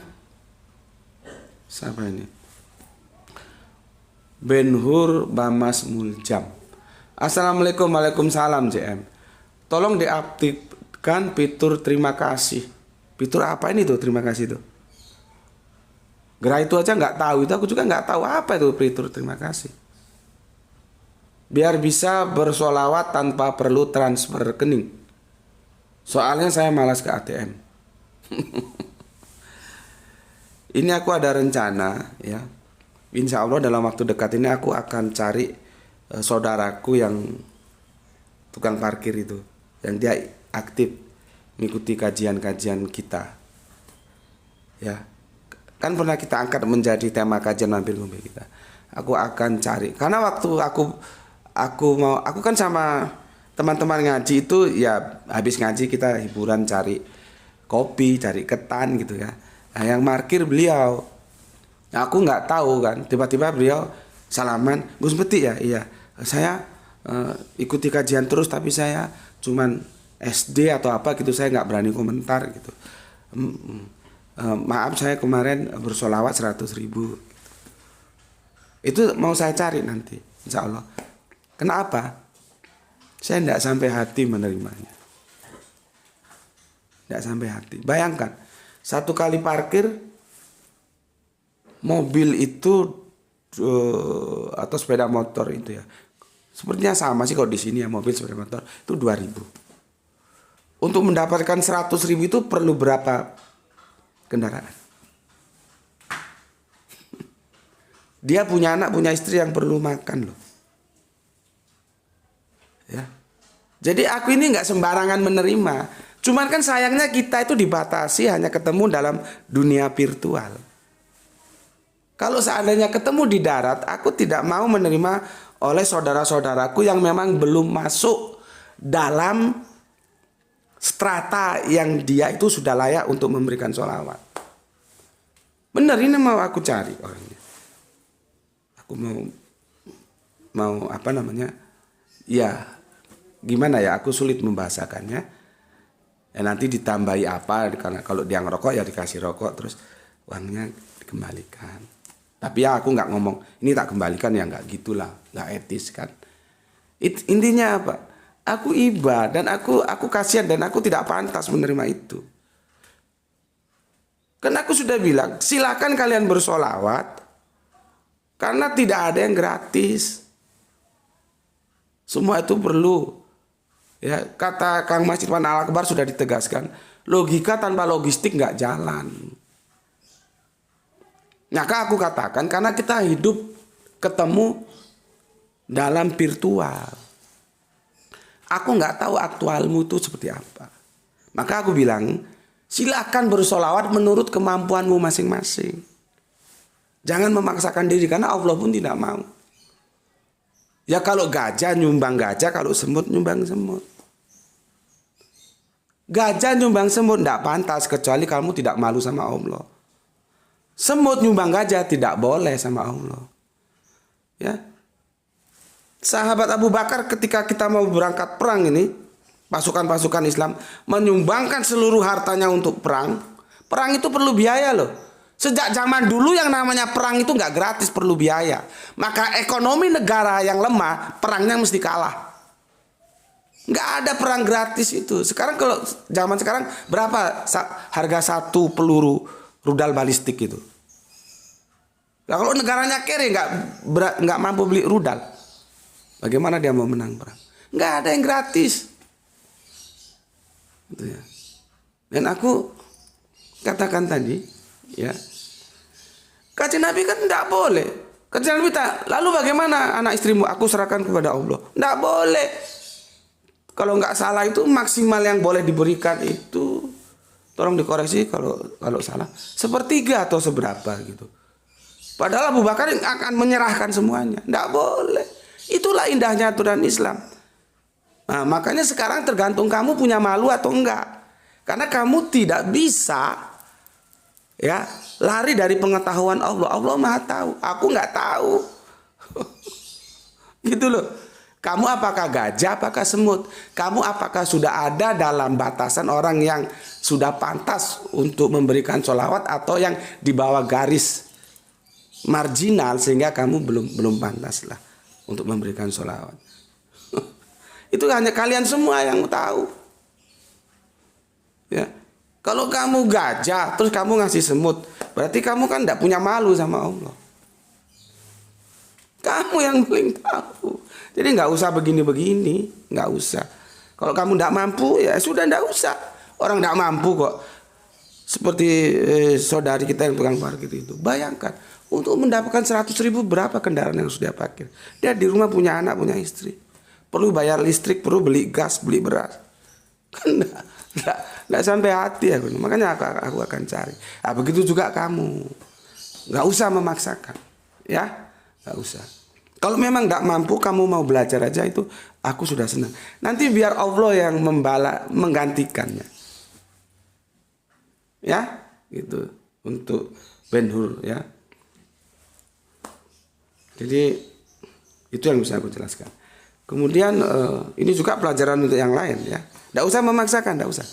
siapa ini? Benhur Bamas Muljam. Assalamualaikum, Waalaikumsalam JM. Tolong diaktifkan fitur terima kasih. Fitur apa ini tuh terima kasih tuh? Gerai itu aja nggak tahu, itu aku juga nggak tahu apa itu fitur terima kasih. Biar bisa bersolawat tanpa perlu transfer rekening. Soalnya saya malas ke ATM. Ini aku ada rencana ya. Insya Allah dalam waktu dekat ini aku akan cari saudaraku yang tukang parkir itu, yang dia aktif mengikuti kajian-kajian kita. Ya. Kan pernah kita angkat menjadi tema kajian mampir ngombe kita. Aku akan cari. Karena waktu aku kan sama teman-teman ngaji itu ya, habis ngaji kita hiburan cari kopi, cari ketan gitu ya. Nah, yang parkir beliau. Nah, aku nggak tahu kan, tiba-tiba beliau salaman, Gus Beti ya, iya. Saya ikuti kajian terus tapi saya cuman SD atau apa gitu, saya nggak berani komentar gitu. Maaf saya kemarin bersolawat 100.000. Itu mau saya cari nanti, insya Allah. Kenapa? Saya tidak sampai hati menerimanya. Tidak sampai hati. Bayangkan, satu kali parkir mobil itu atau sepeda motor itu ya. Sepertinya sama sih kalau di sini ya, mobil sepeda motor itu 2.000. Untuk mendapatkan 100.000 itu perlu berapa kendaraan? Dia punya anak, punya istri yang perlu makan loh. Ya. Jadi aku ini nggak sembarangan menerima. Cuman kan sayangnya kita itu dibatasi hanya ketemu dalam dunia virtual. Kalau seandainya ketemu di darat, aku tidak mau menerima oleh saudara-saudaraku yang memang belum masuk dalam strata yang dia itu sudah layak untuk memberikan sholawat. Benar, ini mau aku cari orangnya. Aku mau apa namanya? Ya, gimana ya? Aku sulit membahasakannya. Ya, nanti ditambahi apa? Karena kalau dia ngerokok ya dikasih rokok, terus uangnya dikembalikan. Tapi ya aku nggak ngomong ini tak kembalikan, ya nggak gitulah, nggak etis kan. Intinya apa? Aku iba dan aku kasihan dan aku tidak pantas menerima itu. Karena aku sudah bilang, silakan kalian bersolawat, karena tidak ada yang gratis. Semua itu perlu. Ya, kata Kang Mas Irfan Al-Akbar sudah ditegaskan, logika tanpa logistik nggak jalan. Maka aku katakan, karena kita hidup ketemu dalam virtual. Aku nggak tahu aktualmu itu seperti apa. Maka aku bilang, silakan bersolawat menurut kemampuanmu masing-masing. Jangan memaksakan diri, karena Allah pun tidak mau. Ya kalau gajah nyumbang gajah, kalau semut nyumbang semut. Gajah nyumbang semut tidak pantas kecuali kamu tidak malu sama Allah. Semut nyumbang gajah tidak boleh sama Allah. Ya. Sahabat Abu Bakar ketika kita mau berangkat perang ini, pasukan-pasukan Islam menyumbangkan seluruh hartanya untuk perang. Perang itu perlu biaya loh. Sejak zaman dulu yang namanya perang itu nggak gratis, perlu biaya. Maka ekonomi negara yang lemah, perangnya mesti kalah. Nggak ada perang gratis itu. Sekarang kalau zaman sekarang berapa harga satu peluru rudal balistik itu? Nah, kalau negaranya kere nggak mampu beli rudal, bagaimana dia mau menang perang? Nggak ada yang gratis. Gitu ya. Dan aku katakan tadi, ya, kajian Nabi kan tidak boleh. Kajian Nabi tak. Lalu bagaimana anak istrimu? Aku serahkan kepada Allah. Tidak boleh. Kalau nggak salah itu maksimal yang boleh diberikan itu, tolong dikoreksi kalau salah, sepertiga atau seberapa gitu. Padahal Abu Bakar akan menyerahkan semuanya. Tidak boleh. Itulah indahnya aturan Islam. Nah, makanya sekarang tergantung kamu punya malu atau enggak. Karena kamu tidak bisa ya lari dari pengetahuan Allah. Allah Maha tahu. Aku nggak tahu. Gitu loh. Kamu apakah gajah, apakah semut? Kamu apakah sudah ada dalam batasan orang yang sudah pantas untuk memberikan sholawat, atau yang di bawah garis marginal sehingga kamu belum pantas lah untuk memberikan sholawat? Itu hanya kalian semua yang tahu. Ya, kalau kamu gajah terus kamu ngasih semut, berarti kamu kan tidak punya malu sama Allah. Kamu yang paling tahu. Jadi nggak usah begini-begini, nggak usah. Kalau kamu tidak mampu ya sudah, tidak usah. Orang tidak mampu kok. Seperti saudari kita yang tukang parkir itu. Bayangkan, untuk mendapatkan 100.000 berapa kendaraan yang sudah parkir. Dia di rumah punya anak, punya istri. Perlu bayar listrik, perlu beli gas, beli beras. Kan nggak sampai hati aku. Makanya aku akan cari. Nah, begitu juga kamu. Nggak usah memaksakan. Ya, nggak usah. Kalau memang nggak mampu, kamu mau belajar aja, itu aku sudah senang. Nanti biar Allah yang menggantikannya. Ya, gitu. Untuk Ben Hur, ya. Jadi itu yang bisa aku jelaskan. Kemudian ini juga pelajaran untuk yang lain, ya. Tidak usah memaksakan, tidak usah.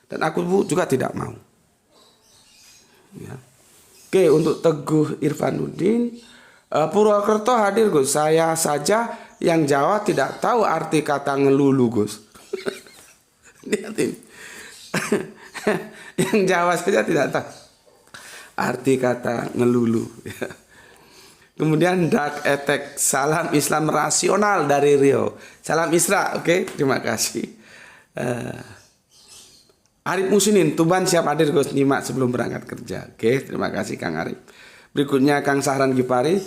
Dan aku juga tidak mau. Ya. Oke, untuk Teguh Irfanuddin, Purwokerto hadir Gus. Saya saja yang Jawa tidak tahu arti kata ngelulu Gus. Lihat ini. Yang Jawa saja tidak tahu arti kata ngelulu. Kemudian Dark Attack, salam Islam rasional dari Rio. Salam Isra, oke, terima kasih. Arif Musinin, Tuban siap hadir Gus, nyimak sebelum berangkat kerja. Oke, terima kasih Kang Arif. Berikutnya Kang Sahran Gipari,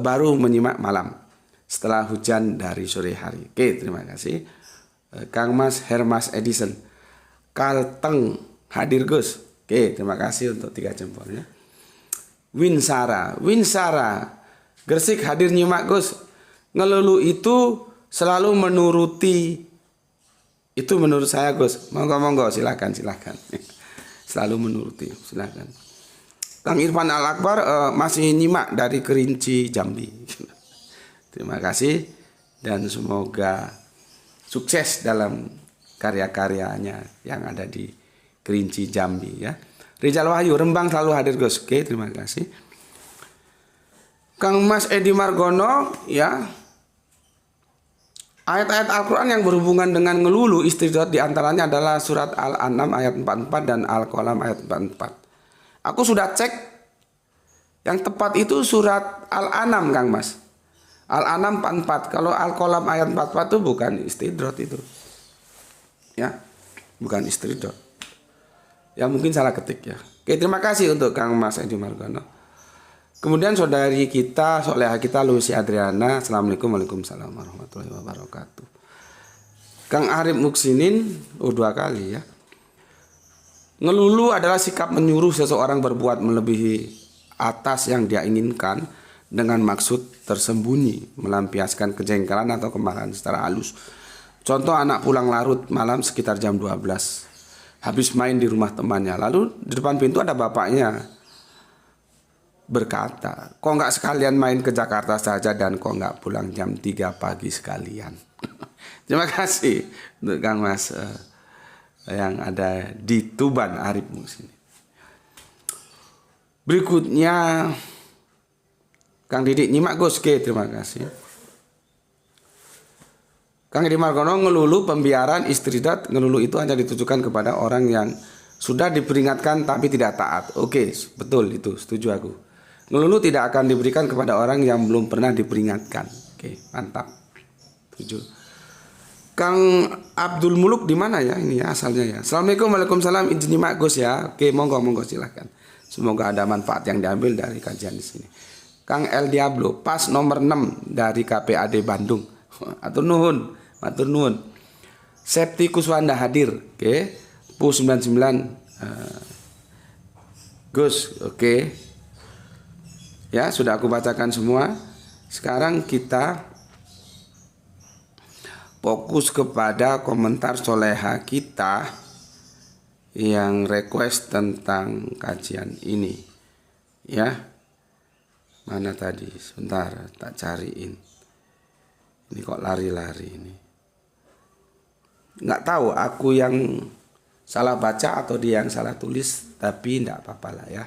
baru menyimak malam setelah hujan dari sore hari. Oke, terima kasih. Kang Mas Hermas Edison. Kalteng hadir Gus. Oke, terima kasih untuk 3 jempolnya. Winsara, Gresik hadir nyimak Gus. Ngelulu itu selalu menuruti. Itu menurut saya Gus. Monggo silakan. Selalu menuruti, silakan. Kang Irfan Al Akbar masih nyimak dari Kerinci Jambi. Terima kasih dan semoga sukses dalam karya-karyanya yang ada di Kerinci Jambi ya. Rizal Wahyu Rembang selalu hadir Gus. Oke, terima kasih. Kang Mas Edi Margono ya. Ayat-ayat Al-Quran yang berhubungan dengan ngelulu istidraj diantaranya adalah surat Al-An'am ayat 44 dan Al-Qalam ayat 44. Aku sudah cek yang tepat itu surat Al-An'am Kang Mas. Al-An'am 44. Kalau Al-Qalam ayat 44 itu bukan istidraj itu. Ya, bukan istidraj. Ya mungkin salah ketik ya. Oke, terima kasih untuk Kang Mas Edi Margono. Kemudian saudari kita, soleha kita Lucy Adriana. Assalamualaikum Waalaikumsalam warahmatullahi wabarakatuh. Kang Arif Muksinin 2 kali ya. Ngelulu adalah sikap menyuruh seseorang berbuat melebihi atas yang dia inginkan dengan maksud tersembunyi, melampiaskan kejengkelan atau kemarahan secara halus. Contoh anak pulang larut malam sekitar jam 12. Habis main di rumah temannya. Lalu di depan pintu ada bapaknya berkata, kok nggak sekalian main ke Jakarta saja dan kok nggak pulang jam 3 pagi sekalian. Terima kasih untuk Kang Mas yang ada di Tuban Arif Muksini. Berikutnya Kang Didik nyimak Gus. Oke, terima kasih. Kang Edi Margono ngelulu pembiaran istidraj. Ngelulu itu hanya ditujukan kepada orang yang sudah diperingatkan tapi tidak taat. Oke, betul itu, setuju aku. Ngelulu tidak akan diberikan kepada orang yang belum pernah diperingatkan. Oke, mantap. Setuju. Kang Abdul Muluk di mana ya ini ya asalnya ya. Assalamualaikum Waalaikumsalam izin nyimak Gus ya. Oke, monggo silahkan. Semoga ada manfaat yang diambil dari kajian di sini. Kang El Diablo pas nomor 6 dari KPAD Bandung. Matur nuhun. Septi Kuswanda hadir. Oke. PU 99 Gus, oke. Ya, sudah aku bacakan semua. Sekarang kita fokus kepada komentar soleha kita yang request tentang kajian ini. Ya. Mana tadi? Sebentar, tak cariin. Ini kok lari-lari ini. Nggak tahu aku yang salah baca atau dia yang salah tulis. Tapi enggak apa-apa lah ya.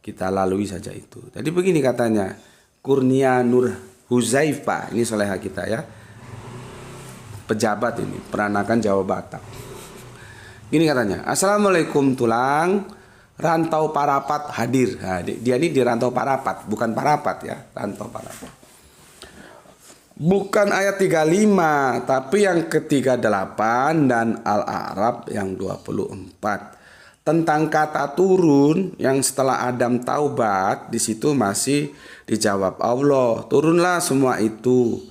Kita lalui saja itu. Jadi begini katanya. Kurnia Nur Huzaifa. Ini soleha kita ya. Pejabat ini. Peranakan Jawa Batak. Gini katanya. Assalamualaikum tulang. Rantau Parapat hadir. Nah, dia ini di Rantau Parapat. Bukan Parapat ya. Rantau Parapat. Bukan ayat 35, tapi yang ke-38 dan Al-A'raf yang 24. Tentang kata turun yang setelah Adam taubat, di situ masih dijawab Allah, turunlah semua itu.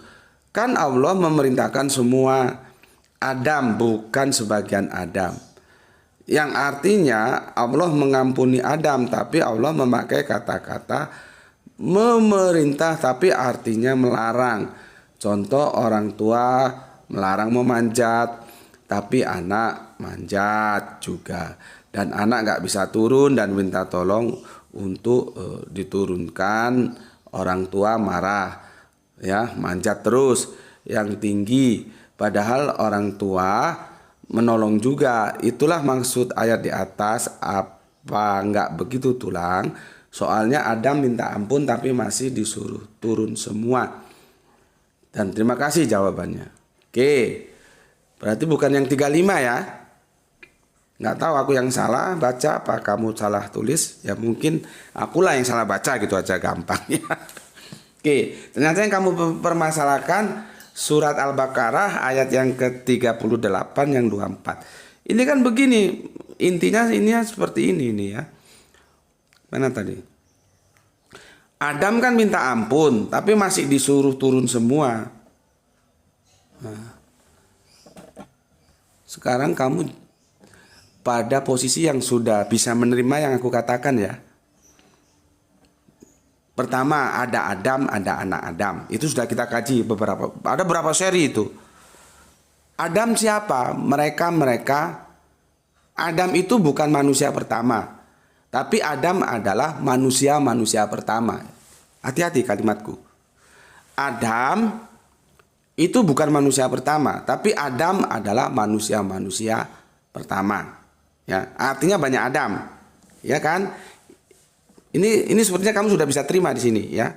Kan Allah memerintahkan semua Adam, bukan sebagian Adam. Yang artinya Allah mengampuni Adam, tapi Allah memakai kata-kata memerintah tapi artinya melarang. Contoh orang tua melarang memanjat, tapi anak manjat juga. Dan anak nggak bisa turun dan minta tolong untuk diturunkan, orang tua marah, ya manjat terus yang tinggi. Padahal orang tua menolong juga. Itulah maksud ayat di atas. Apa nggak begitu tulang? Soalnya Adam minta ampun tapi masih disuruh turun semua. Dan terima kasih jawabannya. Oke. Berarti bukan yang 35 ya. Nggak tahu aku yang salah baca apa kamu salah tulis. Ya mungkin akulah yang salah baca gitu aja gampang ya. Oke. Ternyata yang kamu permasalahkan surat Al-Baqarah ayat yang ke-38 yang 24. Ini kan begini. Intinya ini seperti ini ya. Mana tadi? Adam kan minta ampun, tapi masih disuruh turun semua. Nah, Sekarang kamu pada posisi yang sudah bisa menerima yang aku katakan ya. Pertama ada Adam, ada anak Adam. Itu sudah kita kaji ada beberapa seri itu. Adam siapa? Mereka. Adam itu bukan manusia pertama. Tapi Adam adalah manusia pertama. Hati-hati kalimatku. Adam itu bukan manusia pertama, tapi Adam adalah manusia pertama. Ya, artinya banyak Adam. Ya kan? Ini sepertinya kamu sudah bisa terima di sini ya.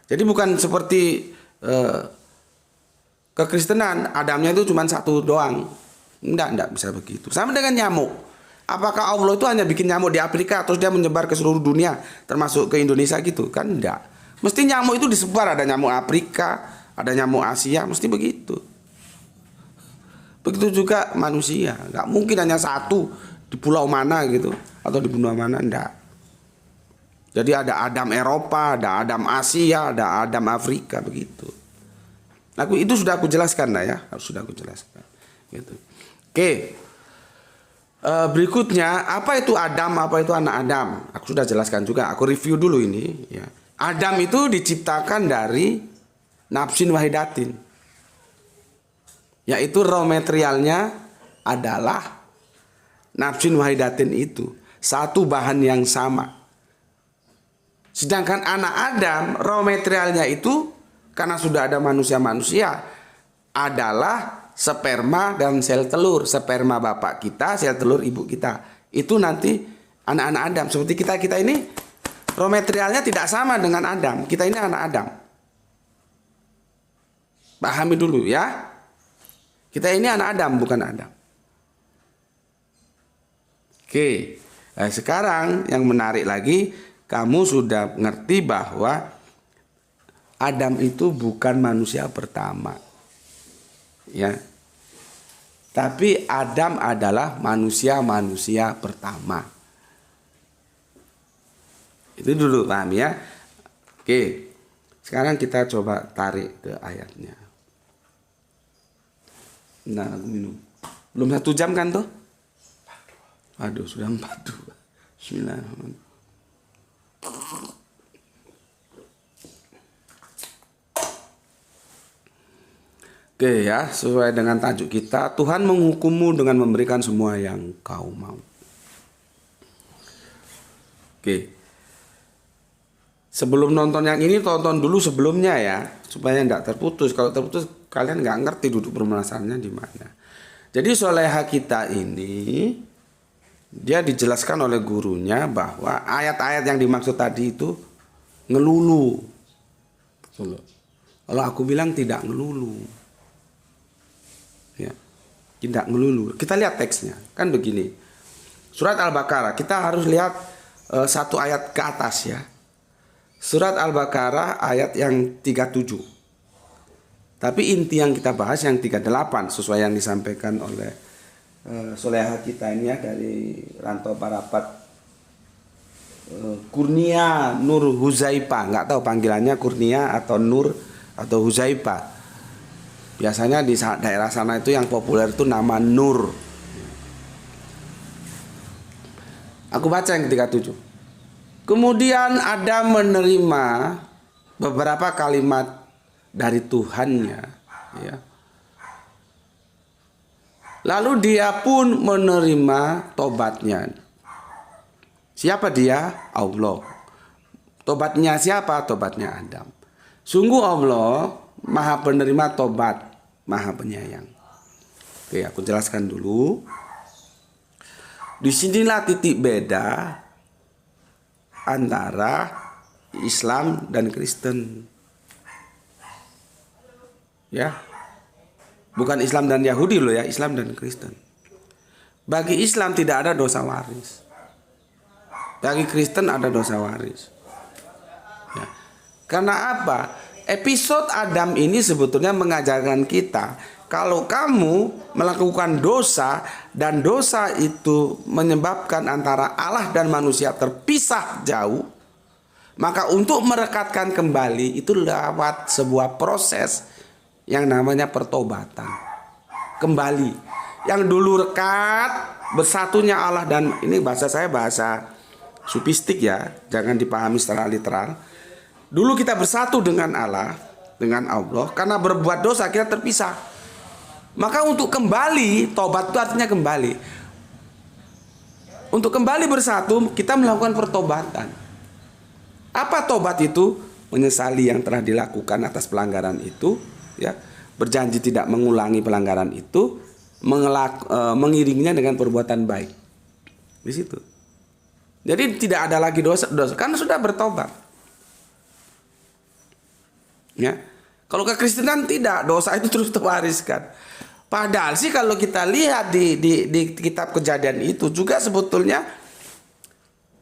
Jadi bukan seperti kekristenan, Adamnya itu cuma satu doang. Enggak bisa begitu. Sama dengan nyamuk. Apakah Allah itu hanya bikin nyamuk di Afrika terus dia menyebar ke seluruh dunia, termasuk ke Indonesia gitu? Kan enggak. Mesti nyamuk itu disebar, ada nyamuk Afrika, ada nyamuk Asia, mesti begitu. Begitu juga manusia, enggak mungkin hanya satu di pulau mana gitu atau di benua mana, enggak. Jadi ada Adam Eropa, ada Adam Asia, ada Adam Afrika begitu. Itu sudah aku jelaskan lah ya, sudah aku jelaskan. Gitu. Oke. Berikutnya, apa itu Adam, apa itu anak Adam? Aku sudah jelaskan juga, aku review dulu ini ya. Adam itu diciptakan dari nafsin wahidatin. Yaitu raw materialnya adalah nafsin wahidatin itu, satu bahan yang sama. Sedangkan anak Adam, raw materialnya itu karena sudah ada manusia adalah sperma dan sel telur. Sperma bapak kita, sel telur ibu kita. Itu nanti anak-anak Adam. Seperti kita ini raw materialnya tidak sama dengan Adam. Kita ini anak Adam. Pahami dulu ya. Kita ini anak Adam, bukan Adam. Oke. Nah, sekarang yang menarik lagi, kamu sudah ngerti bahwa Adam itu bukan manusia pertama. Ya. Tapi Adam adalah manusia pertama. Itu dulu, paham ya? Oke. Sekarang kita coba tarik ke ayatnya. Nah, aku minum. Belum 1 jam kan tuh? Aduh, sudah 42. Bismillahirrahmanirrahim. Oke ya, sesuai dengan tajuk kita, Tuhan menghukummu dengan memberikan semua yang kau mau. Oke. Sebelum nonton yang ini, tonton dulu sebelumnya ya, supaya nggak terputus. Kalau terputus, kalian nggak ngerti duduk permasalahannya di mana. Jadi soleha kita ini, dia dijelaskan oleh gurunya bahwa ayat-ayat yang dimaksud tadi itu ngelulu. Kalau aku bilang tidak ngelulu. Ya, tidak melulu. Kita lihat teksnya, kan begini. Surat Al-Baqarah, kita harus lihat satu ayat ke atas ya. Surat Al-Baqarah ayat yang 37. Tapi inti yang kita bahas yang 38 sesuai yang disampaikan oleh soleha kita ini ya, dari Rantau Parapat Kurnia Nur Huzaifa. Nggak tahu panggilannya Kurnia atau Nur atau Huzaifa. Biasanya di daerah sana itu yang populer itu nama Nur. Aku baca yang 37. Kemudian Adam menerima beberapa kalimat dari Tuhannya. Ya. Lalu dia pun menerima tobatnya. Siapa dia? Allah. Tobatnya siapa? Tobatnya Adam. Sungguh Allah Maha penerima tobat, Maha penyayang. Oke, aku jelaskan dulu. Disinilah titik beda antara Islam dan Kristen. Ya, bukan Islam dan Yahudi loh ya, Islam dan Kristen. Bagi Islam tidak ada dosa waris. Bagi Kristen ada dosa waris. Ya. Karena apa? Episode Adam ini sebetulnya mengajarkan kita, kalau kamu melakukan dosa dan dosa itu menyebabkan antara Allah dan manusia terpisah jauh, maka untuk merekatkan kembali itu lewat sebuah proses yang namanya pertobatan. Kembali. yang dulu rekat, bersatunya Allah dan ini bahasa saya bahasa sufistik ya, jangan dipahami secara literal. Dulu kita bersatu dengan Allah, dengan Allah, karena berbuat dosa kita terpisah. Maka untuk kembali, tobat itu artinya kembali. Untuk kembali bersatu, kita melakukan pertobatan. Apa tobat itu? Menyesali yang telah dilakukan atas pelanggaran itu, ya, berjanji tidak mengulangi pelanggaran itu, mengiringinya dengan perbuatan baik. Di situ. Jadi tidak ada lagi dosa karena sudah bertobat. Ya. Kalau kekristenan tidak, dosa itu terus terwariskan. Padahal sih kalau kita lihat di kitab Kejadian itu juga sebetulnya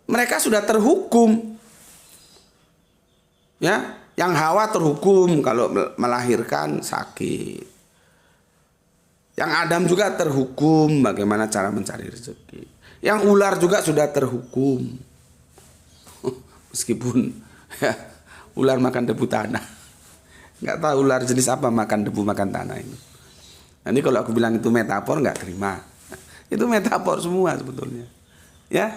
mereka sudah terhukum. Ya, yang Hawa terhukum kalau melahirkan sakit. Yang Adam juga terhukum bagaimana cara mencari rezeki. Yang ular juga sudah terhukum. Meskipun ya, ular makan debu tanah. Nggak tahu ular jenis apa makan debu makan tanah ini. Nanti kalau aku bilang itu metafor nggak terima. Itu metafor semua sebetulnya. Ya.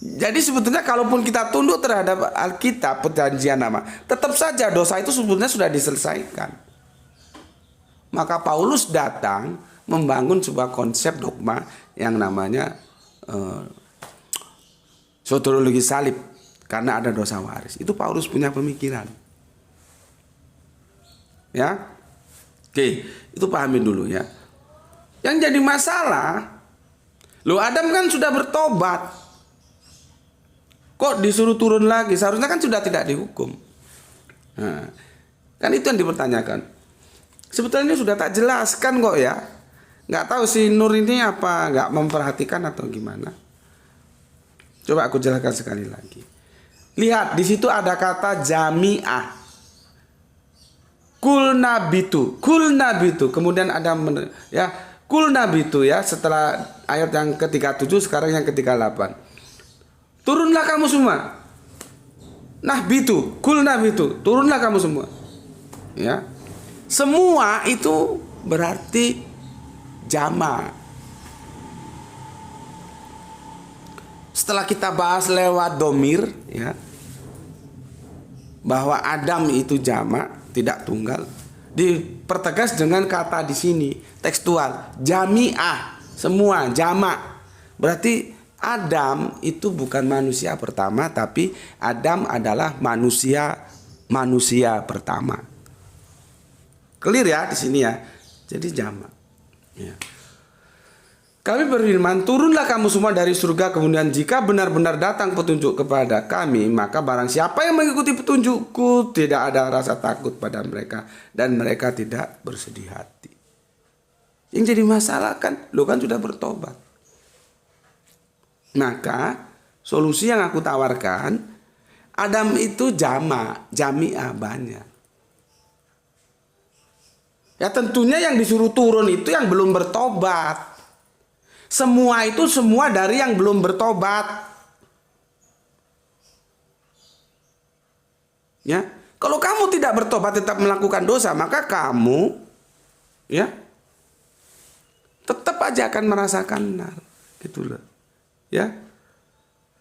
Jadi sebetulnya kalaupun kita tunduk terhadap Alkitab perjanjian lama, tetap saja dosa itu sebetulnya sudah diselesaikan. Maka Paulus datang membangun sebuah konsep dogma yang namanya soteriologi salib karena ada dosa waris. Itu Paulus punya pemikiran. Ya. Oke, itu pahamin dulu ya. Yang jadi masalah, Adam kan sudah bertobat. Kok disuruh turun lagi? Seharusnya kan sudah tidak dihukum. Nah, kan itu yang dipertanyakan. Sebetulnya sudah tak jelaskan kok ya. Nggak tahu si Nur ini apa nggak memperhatikan atau gimana. Coba aku jelaskan sekali lagi. Lihat di situ ada kata jami'ah. Kul nabitu. Kemudian ada ya kul nabitu ya setelah ayat yang ke-37 sekarang yang ke-38. Turunlah kamu semua. Kul nabitu, turunlah kamu semua. Ya. Semua itu berarti jama'. Setelah kita bahas lewat domir ya, bahwa Adam itu jama', tidak tunggal, dipertegas dengan kata di sini tekstual jami'ah, semua jama'. Berarti Adam itu bukan manusia pertama, tapi Adam adalah manusia pertama. Clear ya di sini ya. Jadi jamak. Ya. Kami berfirman, turunlah kamu semua dari surga, kemudian jika benar-benar datang petunjuk kepada kami, maka barang siapa yang mengikuti petunjukku, tidak ada rasa takut pada mereka, dan mereka tidak bersedih hati. Yang jadi masalah kan, lo kan sudah bertobat. Maka solusi yang aku tawarkan, Adam itu jami'ah banyak. Ya tentunya yang disuruh turun itu yang belum bertobat. Semua itu semua dari yang belum bertobat. Ya, kalau kamu tidak bertobat tetap melakukan dosa, maka kamu ya tetap aja akan merasakan nar, gitu loh. Ya,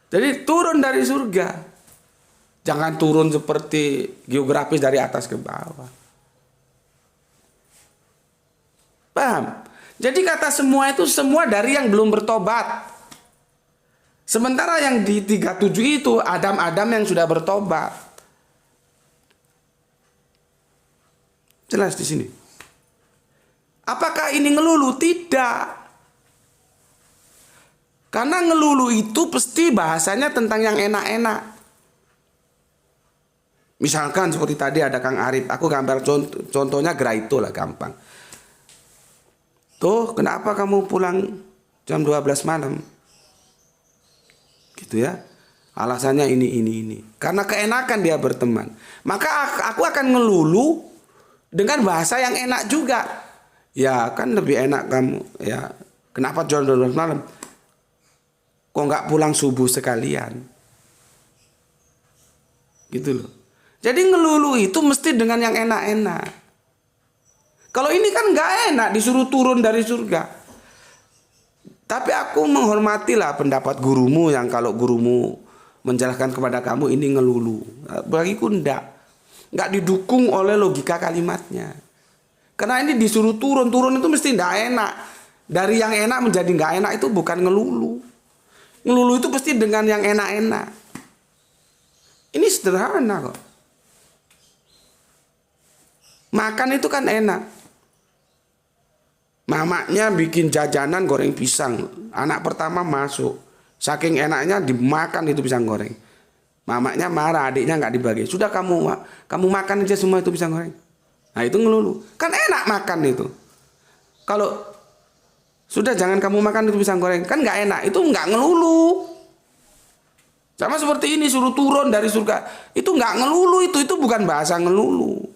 jadi turun dari surga, jangan turun seperti geografis dari atas ke bawah. Paham? Jadi kata semua itu semua dari yang belum bertobat. Sementara yang di 37 itu Adam yang sudah bertobat. Jelas di sini. Apakah ini ngelulu? Tidak. Karena ngelulu itu pasti bahasanya tentang yang enak-enak. Misalkan seperti tadi ada Kang Arif, aku gambar contohnya Graito lah, gampang. Tuh, kenapa kamu pulang jam 12 malam? Gitu ya. Alasannya ini. Karena keenakan dia berteman. Maka aku akan ngelulu dengan bahasa yang enak juga. Ya, kan lebih enak kamu, ya. Kenapa jam 12 malam? Kok nggak pulang subuh sekalian? Gitu loh. Jadi ngelulu itu mesti dengan yang enak-enak. Kalau ini kan nggak enak, disuruh turun dari surga. Tapi aku menghormatilah pendapat gurumu yang kalau gurumu menjelaskan kepada kamu ini ngelulu. Bagiku enggak didukung oleh logika kalimatnya. Karena ini disuruh turun itu mesti enggak enak. Dari yang enak menjadi enggak enak itu bukan ngelulu. Ngelulu itu pasti dengan yang enak-enak. Ini sederhana kok. Makan itu kan enak. Mamaknya bikin jajanan goreng pisang. Anak pertama masuk. Saking enaknya dimakan itu pisang goreng. Mamaknya marah, adiknya nggak dibagi. Sudah kamu makan aja semua itu pisang goreng. Nah itu ngelulu. Kan enak makan itu. Kalau sudah jangan kamu makan itu pisang goreng. Kan nggak enak. Itu nggak ngelulu. Sama seperti ini suruh turun dari surga. Itu nggak ngelulu itu. Itu bukan bahasa ngelulu.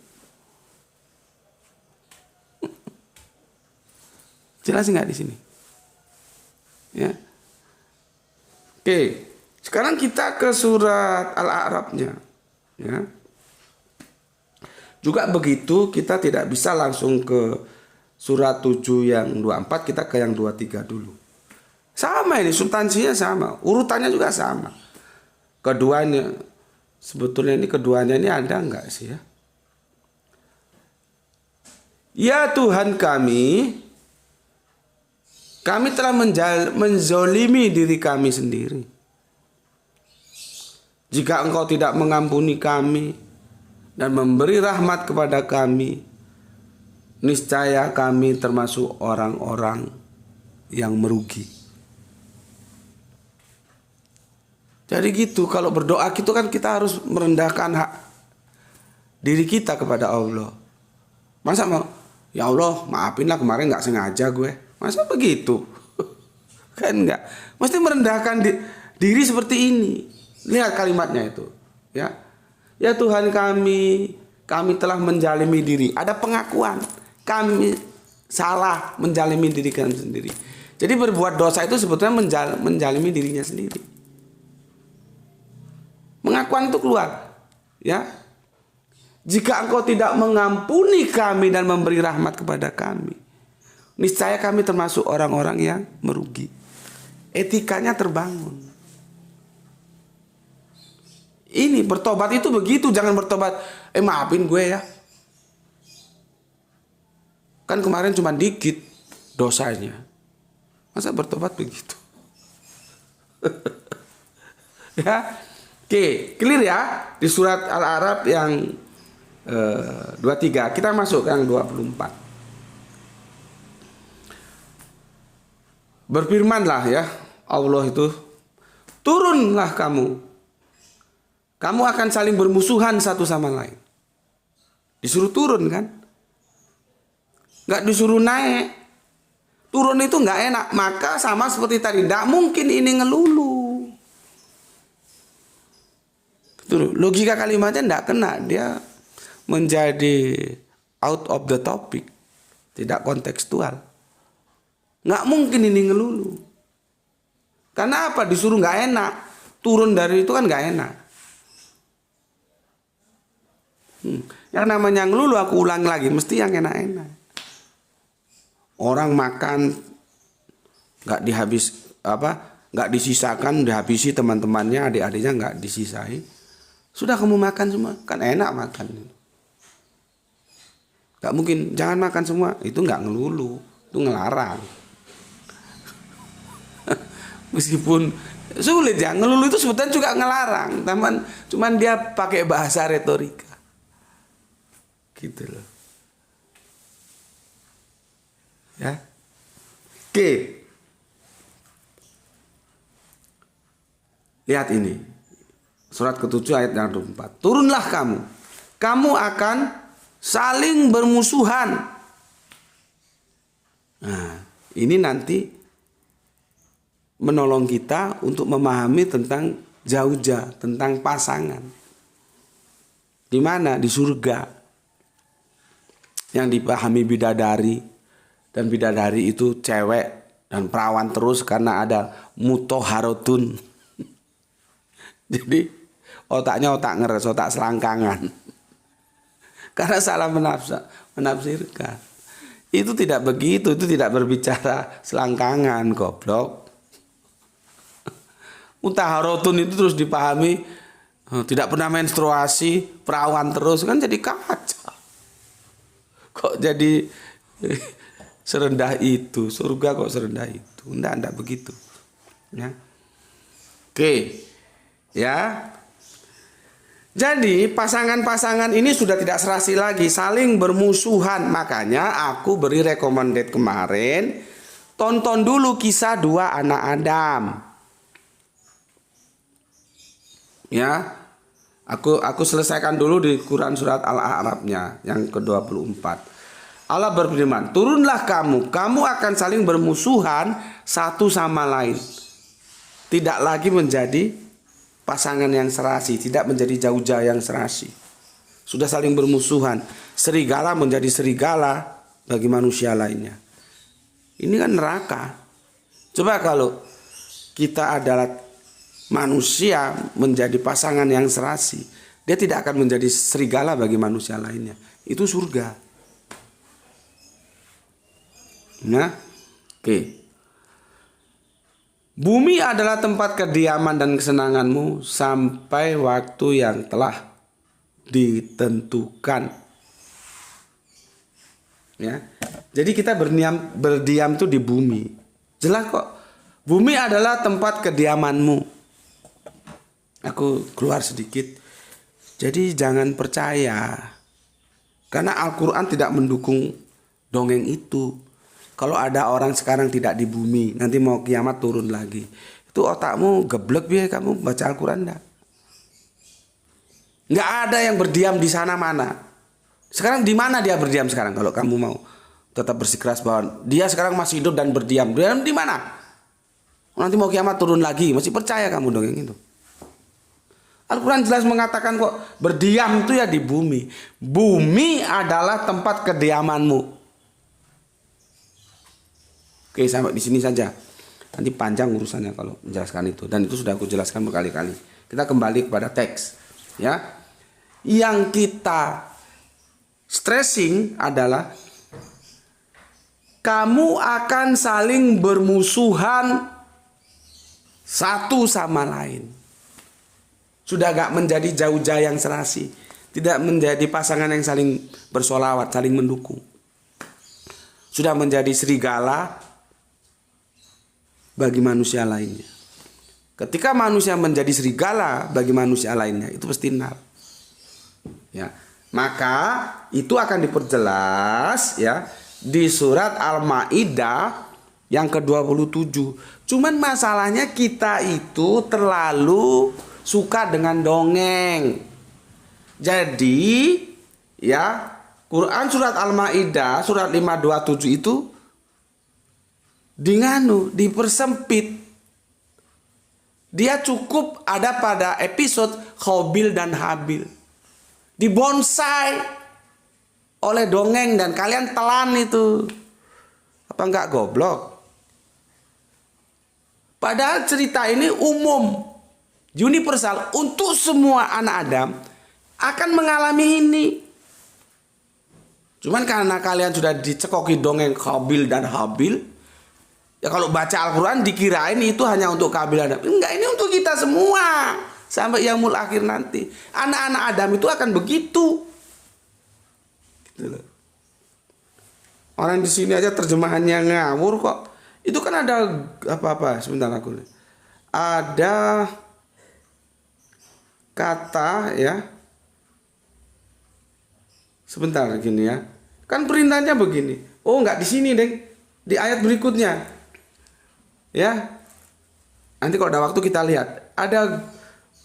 Jelas nggak di sini? Ya. Oke, sekarang kita ke surat Al-A'rafnya. Ya. Juga begitu, kita tidak bisa langsung ke surat 7 yang 24, kita ke yang 23 dulu. Sama ini, substansinya sama, urutannya juga sama. Keduanya, sebetulnya ini keduanya ini ada nggak sih ya? Ya Tuhan kami telah menzolimi diri kami sendiri. Jika Engkau tidak mengampuni kami dan memberi rahmat kepada kami, niscaya kami termasuk orang-orang yang merugi. Jadi gitu, kalau berdoa gitu kan kita harus merendahkan hak diri kita kepada Allah. Masa mau, ya Allah maafin lah kemarin gak sengaja gue. Masa begitu? Kan enggak. Mesti merendahkan diri seperti ini. Lihat kalimatnya itu. Ya, ya Tuhan kami telah menjalimi diri. Ada pengakuan. Kami salah menjalimi diri kami sendiri. Jadi berbuat dosa itu sebetulnya menjalimi dirinya sendiri. Pengakuan itu keluar. Ya. Jika Engkau tidak mengampuni kami dan memberi rahmat kepada kami, niscaya kami termasuk orang-orang yang merugi. Etikanya terbangun. Ini bertobat itu begitu. Jangan bertobat, maafin gue ya. Kan kemarin cuma dikit dosanya. Masa bertobat begitu? Ya, oke, clear ya. Di surat Al-A'raf yang 23. Kita masuk ke yang 24. Berfirmanlah ya Allah itu, turunlah kamu akan saling bermusuhan satu sama lain. Disuruh turun kan, nggak disuruh naik. Turun itu nggak enak. Maka sama seperti tadi, nggak mungkin ini ngelulu. Logika kalimatnya nggak kena, dia menjadi out of the topic, tidak kontekstual. Nggak mungkin ini ngelulu. Karena apa? Disuruh nggak enak. Turun dari itu kan nggak enak. Yang namanya ngelulu, aku ulang lagi, mesti yang enak-enak. Orang makan nggak nggak disisakan, dihabisi teman-temannya, adik-adiknya nggak disisai. Sudah kamu makan semua, kan enak makan. Nggak mungkin jangan makan semua, itu nggak ngelulu, itu ngelarang. Meskipun sulit ya, ngelulu itu sebetulnya juga ngelarang, cuman dia pakai bahasa retorika, gitu loh. Ya, oke. Lihat ini, surat ke-7 ayat yang 24. Turunlah kamu akan saling bermusuhan. Nah, ini nanti menolong kita untuk memahami tentang zauja, tentang pasangan. Di mana? Di surga. Yang dipahami bidadari, dan bidadari itu cewek dan perawan terus karena ada mutoharotun. Jadi otaknya otak ngeres, otak selangkangan. Karena salah menafsirkan. Itu tidak begitu, itu tidak berbicara selangkangan, goblok. Mutaharotun itu terus dipahami tidak pernah menstruasi, perawan terus, kan jadi kacau. Kok jadi serendah itu, surga kok serendah itu? Enggak begitu. Ya. Oke. Ya. Jadi pasangan-pasangan ini sudah tidak serasi lagi, saling bermusuhan. Makanya aku beri recommended kemarin, tonton dulu kisah dua anak Adam. Ya, aku selesaikan dulu di Quran surat Al-A'rafnya yang ke-24. Allah berfirman, turunlah kamu akan saling bermusuhan satu sama lain. Tidak lagi menjadi pasangan yang serasi, tidak menjadi jauh-jauh yang serasi. Sudah saling bermusuhan. Serigala menjadi serigala bagi manusia lainnya. Ini kan neraka. Coba kalau kita adalah manusia menjadi pasangan yang serasi, dia tidak akan menjadi serigala bagi manusia lainnya. Itu surga. Nah, oke. Bumi adalah tempat kediaman dan kesenanganmu sampai waktu yang telah ditentukan. Ya. Jadi kita berdiam tuh di bumi. Jelas kok. Bumi adalah tempat kediamanmu. Aku keluar sedikit. Jadi jangan percaya. Karena Al-Quran tidak mendukung dongeng itu. Kalau ada orang sekarang tidak di bumi, nanti mau kiamat turun lagi. Itu otakmu geblek biar kamu baca Al-Quran enggak? Enggak ada yang berdiam di sana mana. Sekarang di mana dia berdiam sekarang kalau kamu mau tetap bersikeras bahwa dia sekarang masih hidup dan berdiam. Berdiam di mana? Nanti mau kiamat turun lagi, masih percaya kamu dongeng itu? Al-Quran jelas mengatakan kok berdiam itu ya di bumi. Bumi adalah tempat kediamanmu. Oke, sampai di sini saja. Nanti panjang urusannya kalau menjelaskan itu. Dan itu sudah aku jelaskan berkali-kali. Kita kembali kepada teks. Ya, yang kita stressing adalah kamu akan saling bermusuhan satu sama lain. Sudah gak menjadi jauh-jauh yang serasi. Tidak menjadi pasangan yang saling bersolawat, saling mendukung. Sudah menjadi serigala bagi manusia lainnya. Ketika manusia menjadi serigala bagi manusia lainnya, itu pasti nar. Ya, maka itu akan diperjelas ya di surat Al-Maidah yang ke-27. Cuman masalahnya kita itu terlalu suka dengan dongeng. Jadi ya, Quran surat Al-Maidah surat 527 itu dipersempit. Dia cukup ada pada episode Qabil dan Habil. Dibonsai oleh dongeng dan kalian telan itu. Apa enggak goblok? Padahal cerita ini umum, universal untuk semua anak Adam akan mengalami ini. Cuman karena kalian sudah dicekoki dongeng Qabil dan Habil, ya kalau baca Al-Quran dikirain itu hanya untuk Qabil Adam. Enggak, ini untuk kita semua. Sampai yaumul akhir nanti. Anak-anak Adam itu akan begitu. Gitu loh. Orang di sini aja terjemahannya ngawur kok. Itu kan ada apa-apa. Sebentar aku. Ada kata ya. Sebentar gini ya. Kan perintahnya begini. Oh, enggak di sini, Deng. Di ayat berikutnya. Ya, nanti kalau ada waktu kita lihat. Ada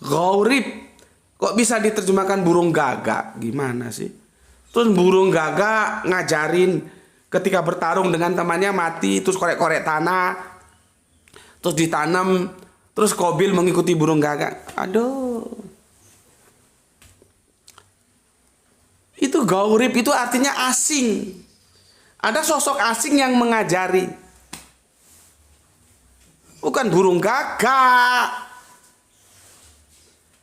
ghaurib. Kok bisa diterjemahkan burung gagak? Gimana sih? Terus burung gagak ngajarin ketika bertarung dengan temannya mati. Terus korek-korek tanah. Terus ditanam. Terus Qabil mengikuti burung gagak. Aduh. Itu ghaurib, itu artinya asing. Ada sosok asing yang mengajari. Bukan burung gagak.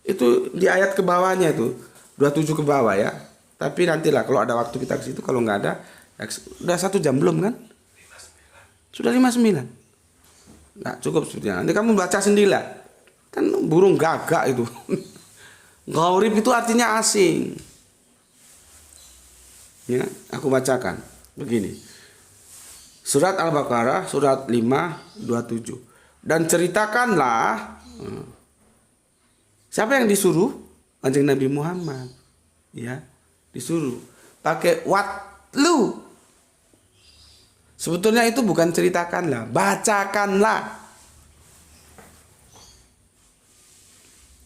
Itu di ayat ke bawahnya itu. 27 ke bawah ya. Tapi nantilah kalau ada waktu kita ke situ. Kalau nggak ada Udah 1 jam belum kan? Sudah 59. Nah, cukup sebetulnya. Nanti kamu baca sendirilah. Kan burung gagak itu. Ghaurib itu artinya asing. Ya, aku bacakan. Begini. Surat Al-Baqarah surat 5:27. Dan ceritakanlah, siapa yang disuruh? Kanjeng Nabi Muhammad. Ya, disuruh pakai watlu. Sebetulnya itu bukan ceritakanlah, bacakanlah.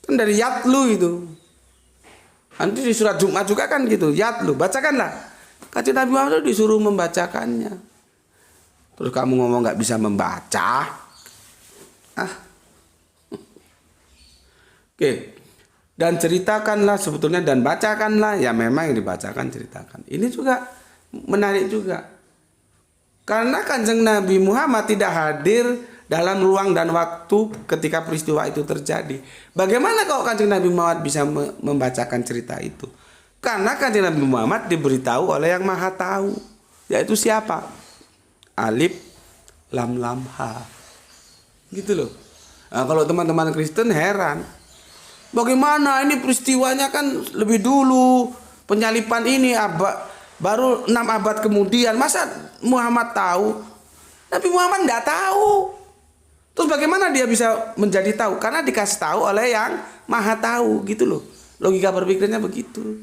Kan dari yatlu itu. Nanti di surat Jumat juga kan gitu, yatlu, bacakanlah. Kanjeng Nabi Muhammad disuruh membacakannya. Terus kamu ngomong nggak bisa membaca, Oke. Dan ceritakanlah sebetulnya dan bacakanlah, ya memang yang dibacakan ceritakan. Ini juga menarik juga, karena Kanjeng Nabi Muhammad tidak hadir dalam ruang dan waktu ketika peristiwa itu terjadi. Bagaimana kalau Kanjeng Nabi Muhammad bisa membacakan cerita itu? Karena Kanjeng Nabi Muhammad diberitahu oleh yang Maha Tahu, yaitu siapa? Alif lam lam ha, gitu loh. Nah, kalau teman-teman Kristen heran, bagaimana ini peristiwanya kan lebih dulu, penyalipan ini baru 6 abad kemudian, masa Muhammad tahu? Nabi Muhammad nggak tahu. Terus bagaimana dia bisa menjadi tahu? Karena dikasih tahu oleh yang Maha Tahu, gitu loh. Logika berpikirnya begitu.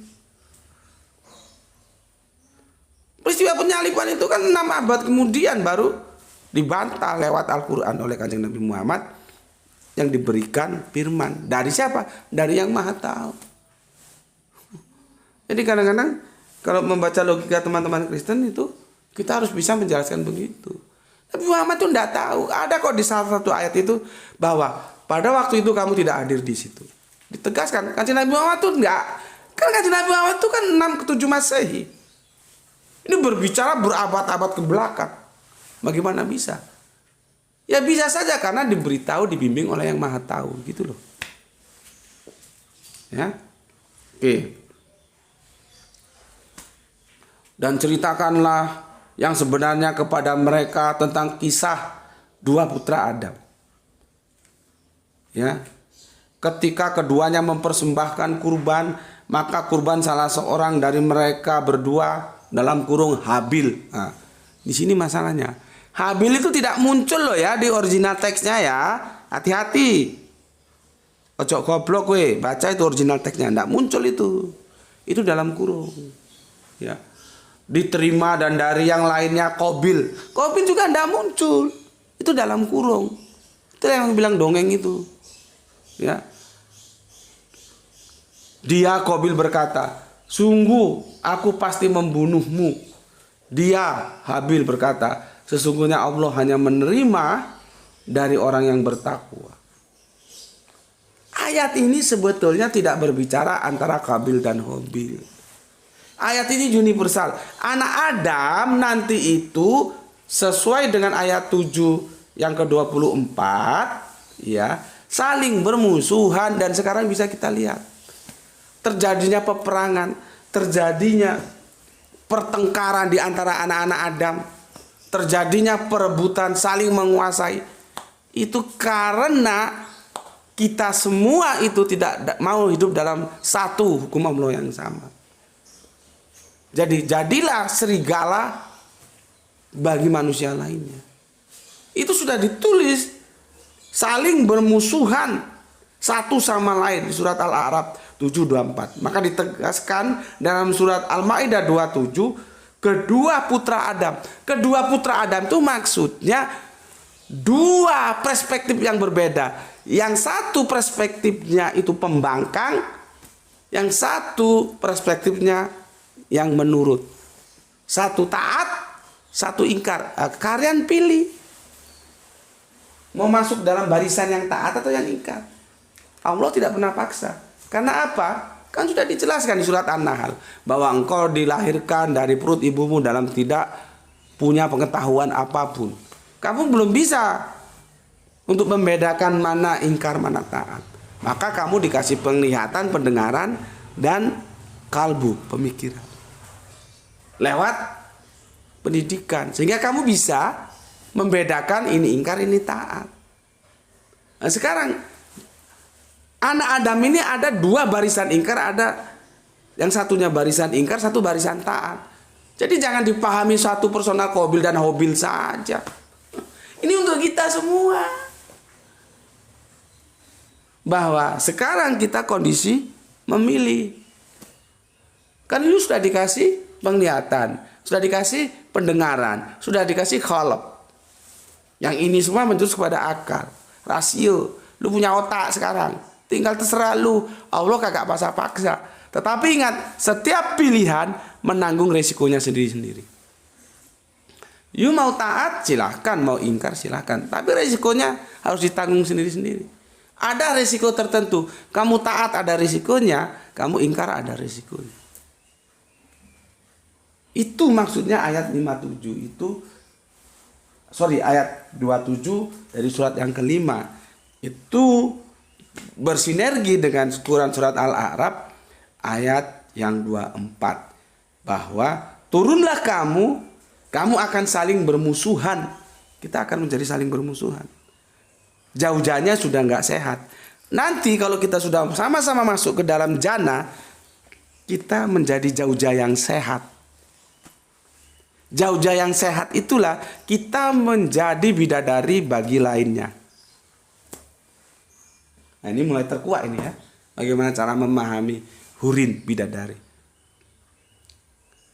Peristiwa penyalipan itu kan 6 abad kemudian baru dibantah lewat Al-Quran oleh Kanjeng Nabi Muhammad yang diberikan firman. Dari siapa? Dari yang Maha Tahu. Jadi kadang-kadang kalau membaca logika teman-teman Kristen itu, kita harus bisa menjelaskan begitu. Tapi Muhammad itu tidak tahu. Ada kok di salah satu ayat itu bahwa pada waktu itu kamu tidak hadir di situ. Ditegaskan. Kanjeng Nabi Muhammad itu enggak. Kan Kanjeng Nabi Muhammad itu kan 6 ke 7 Masehi. Ini berbicara berabad-abad ke belakang. Bagaimana bisa? Ya bisa saja karena diberitahu, dibimbing oleh yang Maha Tahu, gitu loh. Ya. Oke. Dan ceritakanlah yang sebenarnya kepada mereka tentang kisah 2 putra Adam. Ya. Ketika keduanya mempersembahkan kurban, maka kurban salah seorang dari mereka berdua dalam kurung Habil. Nah, di sini masalahnya. Habil itu tidak muncul loh ya di original teksnya ya. Hati-hati. Ojo goblok we, baca itu original teksnya, enggak muncul itu. Itu dalam kurung. Ya. Diterima dan dari yang lainnya Qabil. Qabil juga enggak muncul. Itu dalam kurung. Itu yang bilang dongeng itu. Ya. Dia Qabil berkata, "Sungguh aku pasti membunuhmu." Dia Habil berkata, "Sesungguhnya Allah hanya menerima dari orang yang bertakwa." Ayat ini sebetulnya tidak berbicara antara Qabil dan Habil. Ayat ini universal. Anak Adam nanti itu sesuai dengan ayat 7 yang ke-24 ya, saling bermusuhan dan sekarang bisa kita lihat terjadinya peperangan, terjadinya pertengkaran di antara anak-anak Adam, terjadinya perebutan saling menguasai. Itu karena kita semua itu tidak mau hidup dalam satu hukum Allah yang sama. Jadi jadilah serigala bagi manusia lainnya. Itu sudah ditulis, saling bermusuhan satu sama lain di surat Al-A'raf 7:24. Maka ditegaskan dalam surat Al-Maidah 27, kedua putra Adam. Kedua putra Adam itu maksudnya 2 perspektif yang berbeda. Yang satu perspektifnya itu pembangkang, yang satu perspektifnya yang menurut. Satu taat, satu ingkar. Kalian pilih mau masuk dalam barisan yang taat atau yang ingkar. Allah tidak pernah paksa. Karena apa? Kan sudah dijelaskan di surat An-Nahl bahwa engkau dilahirkan dari perut ibumu dalam tidak punya pengetahuan apapun. Kamu belum bisa untuk membedakan mana ingkar mana taat. Maka kamu dikasih penglihatan, pendengaran dan kalbu, pemikiran. Lewat pendidikan. Sehingga kamu bisa membedakan ini ingkar, ini taat. Nah, sekarang anak Adam ini ada dua barisan ingkar, ada yang satunya barisan ingkar, satu barisan taat. Jadi jangan dipahami satu personal Qabil dan Habil saja. Ini untuk kita semua. Bahwa sekarang kita kondisi memilih. Kan lu sudah dikasih penglihatan, sudah dikasih pendengaran, sudah dikasih khalq. Yang ini semua menjurus kepada akal, rasio. Lu punya otak sekarang. Tinggal terserah lu. Allah kagak paksa-paksa. Tetapi ingat, setiap pilihan menanggung resikonya sendiri-sendiri. You mau taat silahkan, mau ingkar silahkan. Tapi resikonya harus ditanggung sendiri-sendiri. Ada resiko tertentu. Kamu taat ada resikonya, kamu ingkar ada resikonya. Itu maksudnya ayat 57 itu. Ayat 27 dari surat yang kelima. Itu bersinergi dengan surat Al-A'raf ayat yang 24. Bahwa turunlah kamu akan saling bermusuhan. Kita akan menjadi saling bermusuhan. Jauh-jauhnya sudah nggak sehat. Nanti kalau kita sudah sama-sama masuk ke dalam jannah, kita menjadi jauh-jauh yang sehat. Jauh-jauh yang sehat itulah kita menjadi bidadari bagi lainnya. Nah, ini mulai terkuat ini ya. Bagaimana cara memahami hurin bidadari.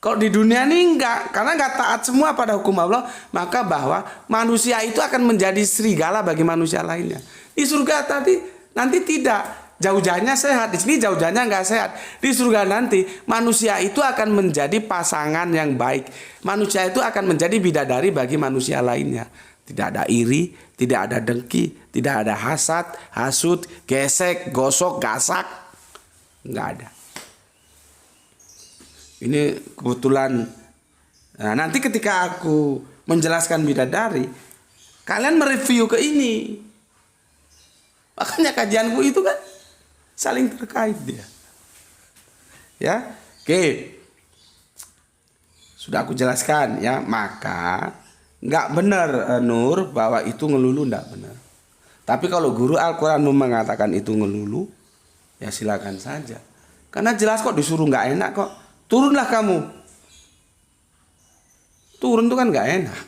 Kalau di dunia ini enggak, karena enggak taat semua pada hukum Allah, maka bahwa manusia itu akan menjadi serigala bagi manusia lainnya. Di surga tadi nanti tidak, jauh-jauhnya sehat. Di sini jauh-jauhnya enggak sehat. Di surga nanti manusia itu akan menjadi pasangan yang baik. Manusia itu akan menjadi bidadari bagi manusia lainnya. Tidak ada iri, tidak ada dengki, tidak ada hasad, hasut, gesek, gosok, gasak. Enggak ada. Ini kebetulan. Nah, nanti ketika aku menjelaskan bidadari, kalian mereview ke ini. Makanya kajianku itu kan saling terkait dia. Ya, oke. Sudah aku jelaskan ya, maka nggak benar Nur bahwa itu ngelulu, nggak benar. Tapi kalau guru Al-Quran mengatakan itu ngelulu, ya silakan saja. Karena jelas kok disuruh nggak enak kok. Turunlah kamu. Turun itu kan gak enak.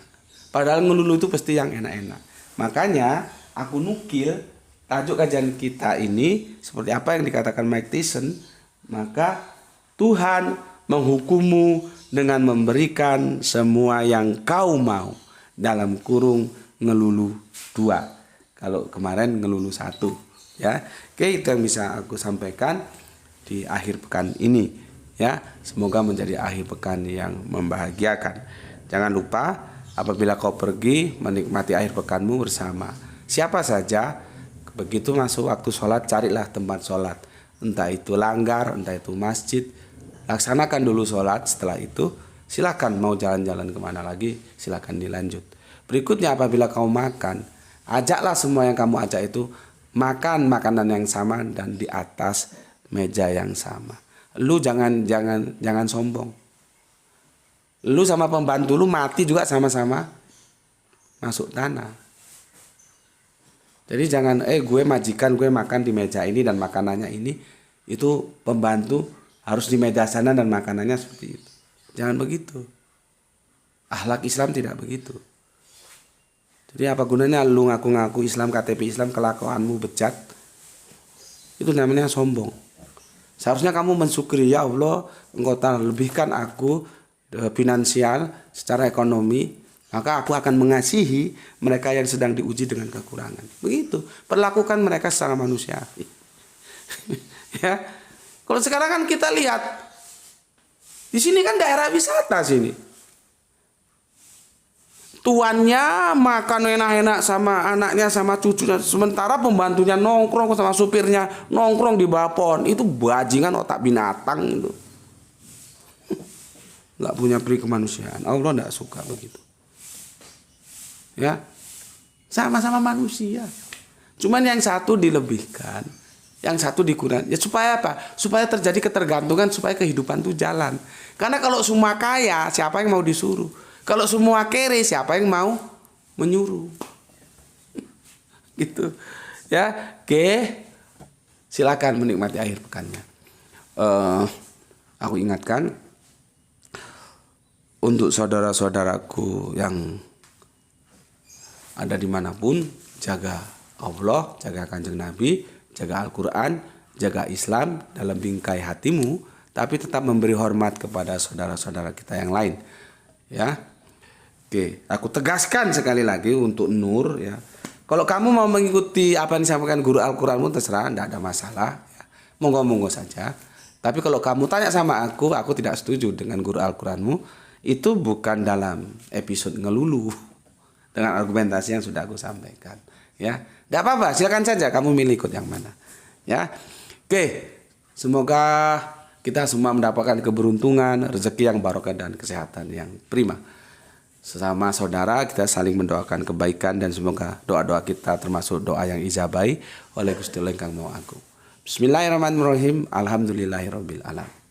Padahal ngelulu itu pasti yang enak-enak. Makanya aku nukil tajuk kajian kita ini seperti apa yang dikatakan Mike Tyson. Maka Tuhan menghukummu dengan memberikan semua yang kau mau. Dalam kurung ngelulu 2. Kalau kemarin ngelulu 1. Ya, oke, itu yang bisa aku sampaikan di akhir pekan ini. Ya, semoga menjadi akhir pekan yang membahagiakan. Jangan lupa apabila kau pergi menikmati akhir pekanmu bersama siapa saja, begitu masuk waktu sholat carilah tempat sholat. Entah itu langgar, entah itu masjid. Laksanakan dulu sholat, setelah itu silakan mau jalan-jalan kemana lagi, silakan dilanjut. Berikutnya apabila kau makan, ajaklah semua yang kamu ajak itu makan makanan yang sama dan di atas meja yang sama. Lu jangan sombong. Lu sama pembantu lu mati juga sama-sama masuk tanah. Jadi jangan gue majikan gue makan di meja ini dan makanannya ini, itu pembantu harus di meja sana dan makanannya seperti itu. Jangan begitu. Akhlak Islam tidak begitu. Jadi apa gunanya lu ngaku-ngaku Islam, KTP Islam, kelakuanmu bejat? Itu namanya sombong. Seharusnya kamu mensyukuri, ya Allah, Engkau telah lebihkan aku finansial secara ekonomi, maka aku akan mengasihi mereka yang sedang diuji dengan kekurangan. Begitu, perlakukan mereka secara manusiawi. Ya, kalau sekarang kan kita lihat di sini kan daerah wisata sini. Tuannya makan enak-enak sama anaknya sama cucunya, sementara pembantunya nongkrong sama supirnya nongkrong di bawah pohon. Itu bajingan otak binatang itu. Nggak punya peri kemanusiaan. Allah nggak suka begitu. Ya, sama-sama manusia. Cuman yang satu dilebihkan, yang satu dikurangkan. Ya supaya apa? Supaya terjadi ketergantungan, supaya kehidupan itu jalan. Karena kalau semua kaya, siapa yang mau disuruh? Kalau semua kere, siapa yang mau menyuruh? Gitu. Ya, oke. Silakan menikmati akhir pekannya. Aku ingatkan untuk saudara-saudaraku yang ada dimanapun, jaga Allah, jaga Kanjeng Nabi, jaga Al-Quran, jaga Islam dalam bingkai hatimu, tapi tetap memberi hormat kepada saudara-saudara kita yang lain. Ya, oke. Aku tegaskan sekali lagi untuk Nur. Ya, kalau kamu mau mengikuti apa yang disampaikan guru Al-Quranmu, terserah, tidak ada masalah. Ya, monggo-monggo saja. Tapi kalau kamu tanya sama aku tidak setuju dengan guru Al-Quranmu, itu bukan dalam episode ngelulu dengan argumentasi yang sudah aku sampaikan. Ya, tidak apa-apa, silakan saja kamu milih ikut yang mana. Ya, oke. Semoga kita semua mendapatkan keberuntungan, rezeki yang barokah dan kesehatan yang prima. Sesama saudara kita saling mendoakan kebaikan dan semoga doa-doa kita termasuk doa yang ijabai oleh Gusti Allah Ingkang Maha Agung. Bismillahirrahmanirrahim. Alhamdulillahirabbil alamin.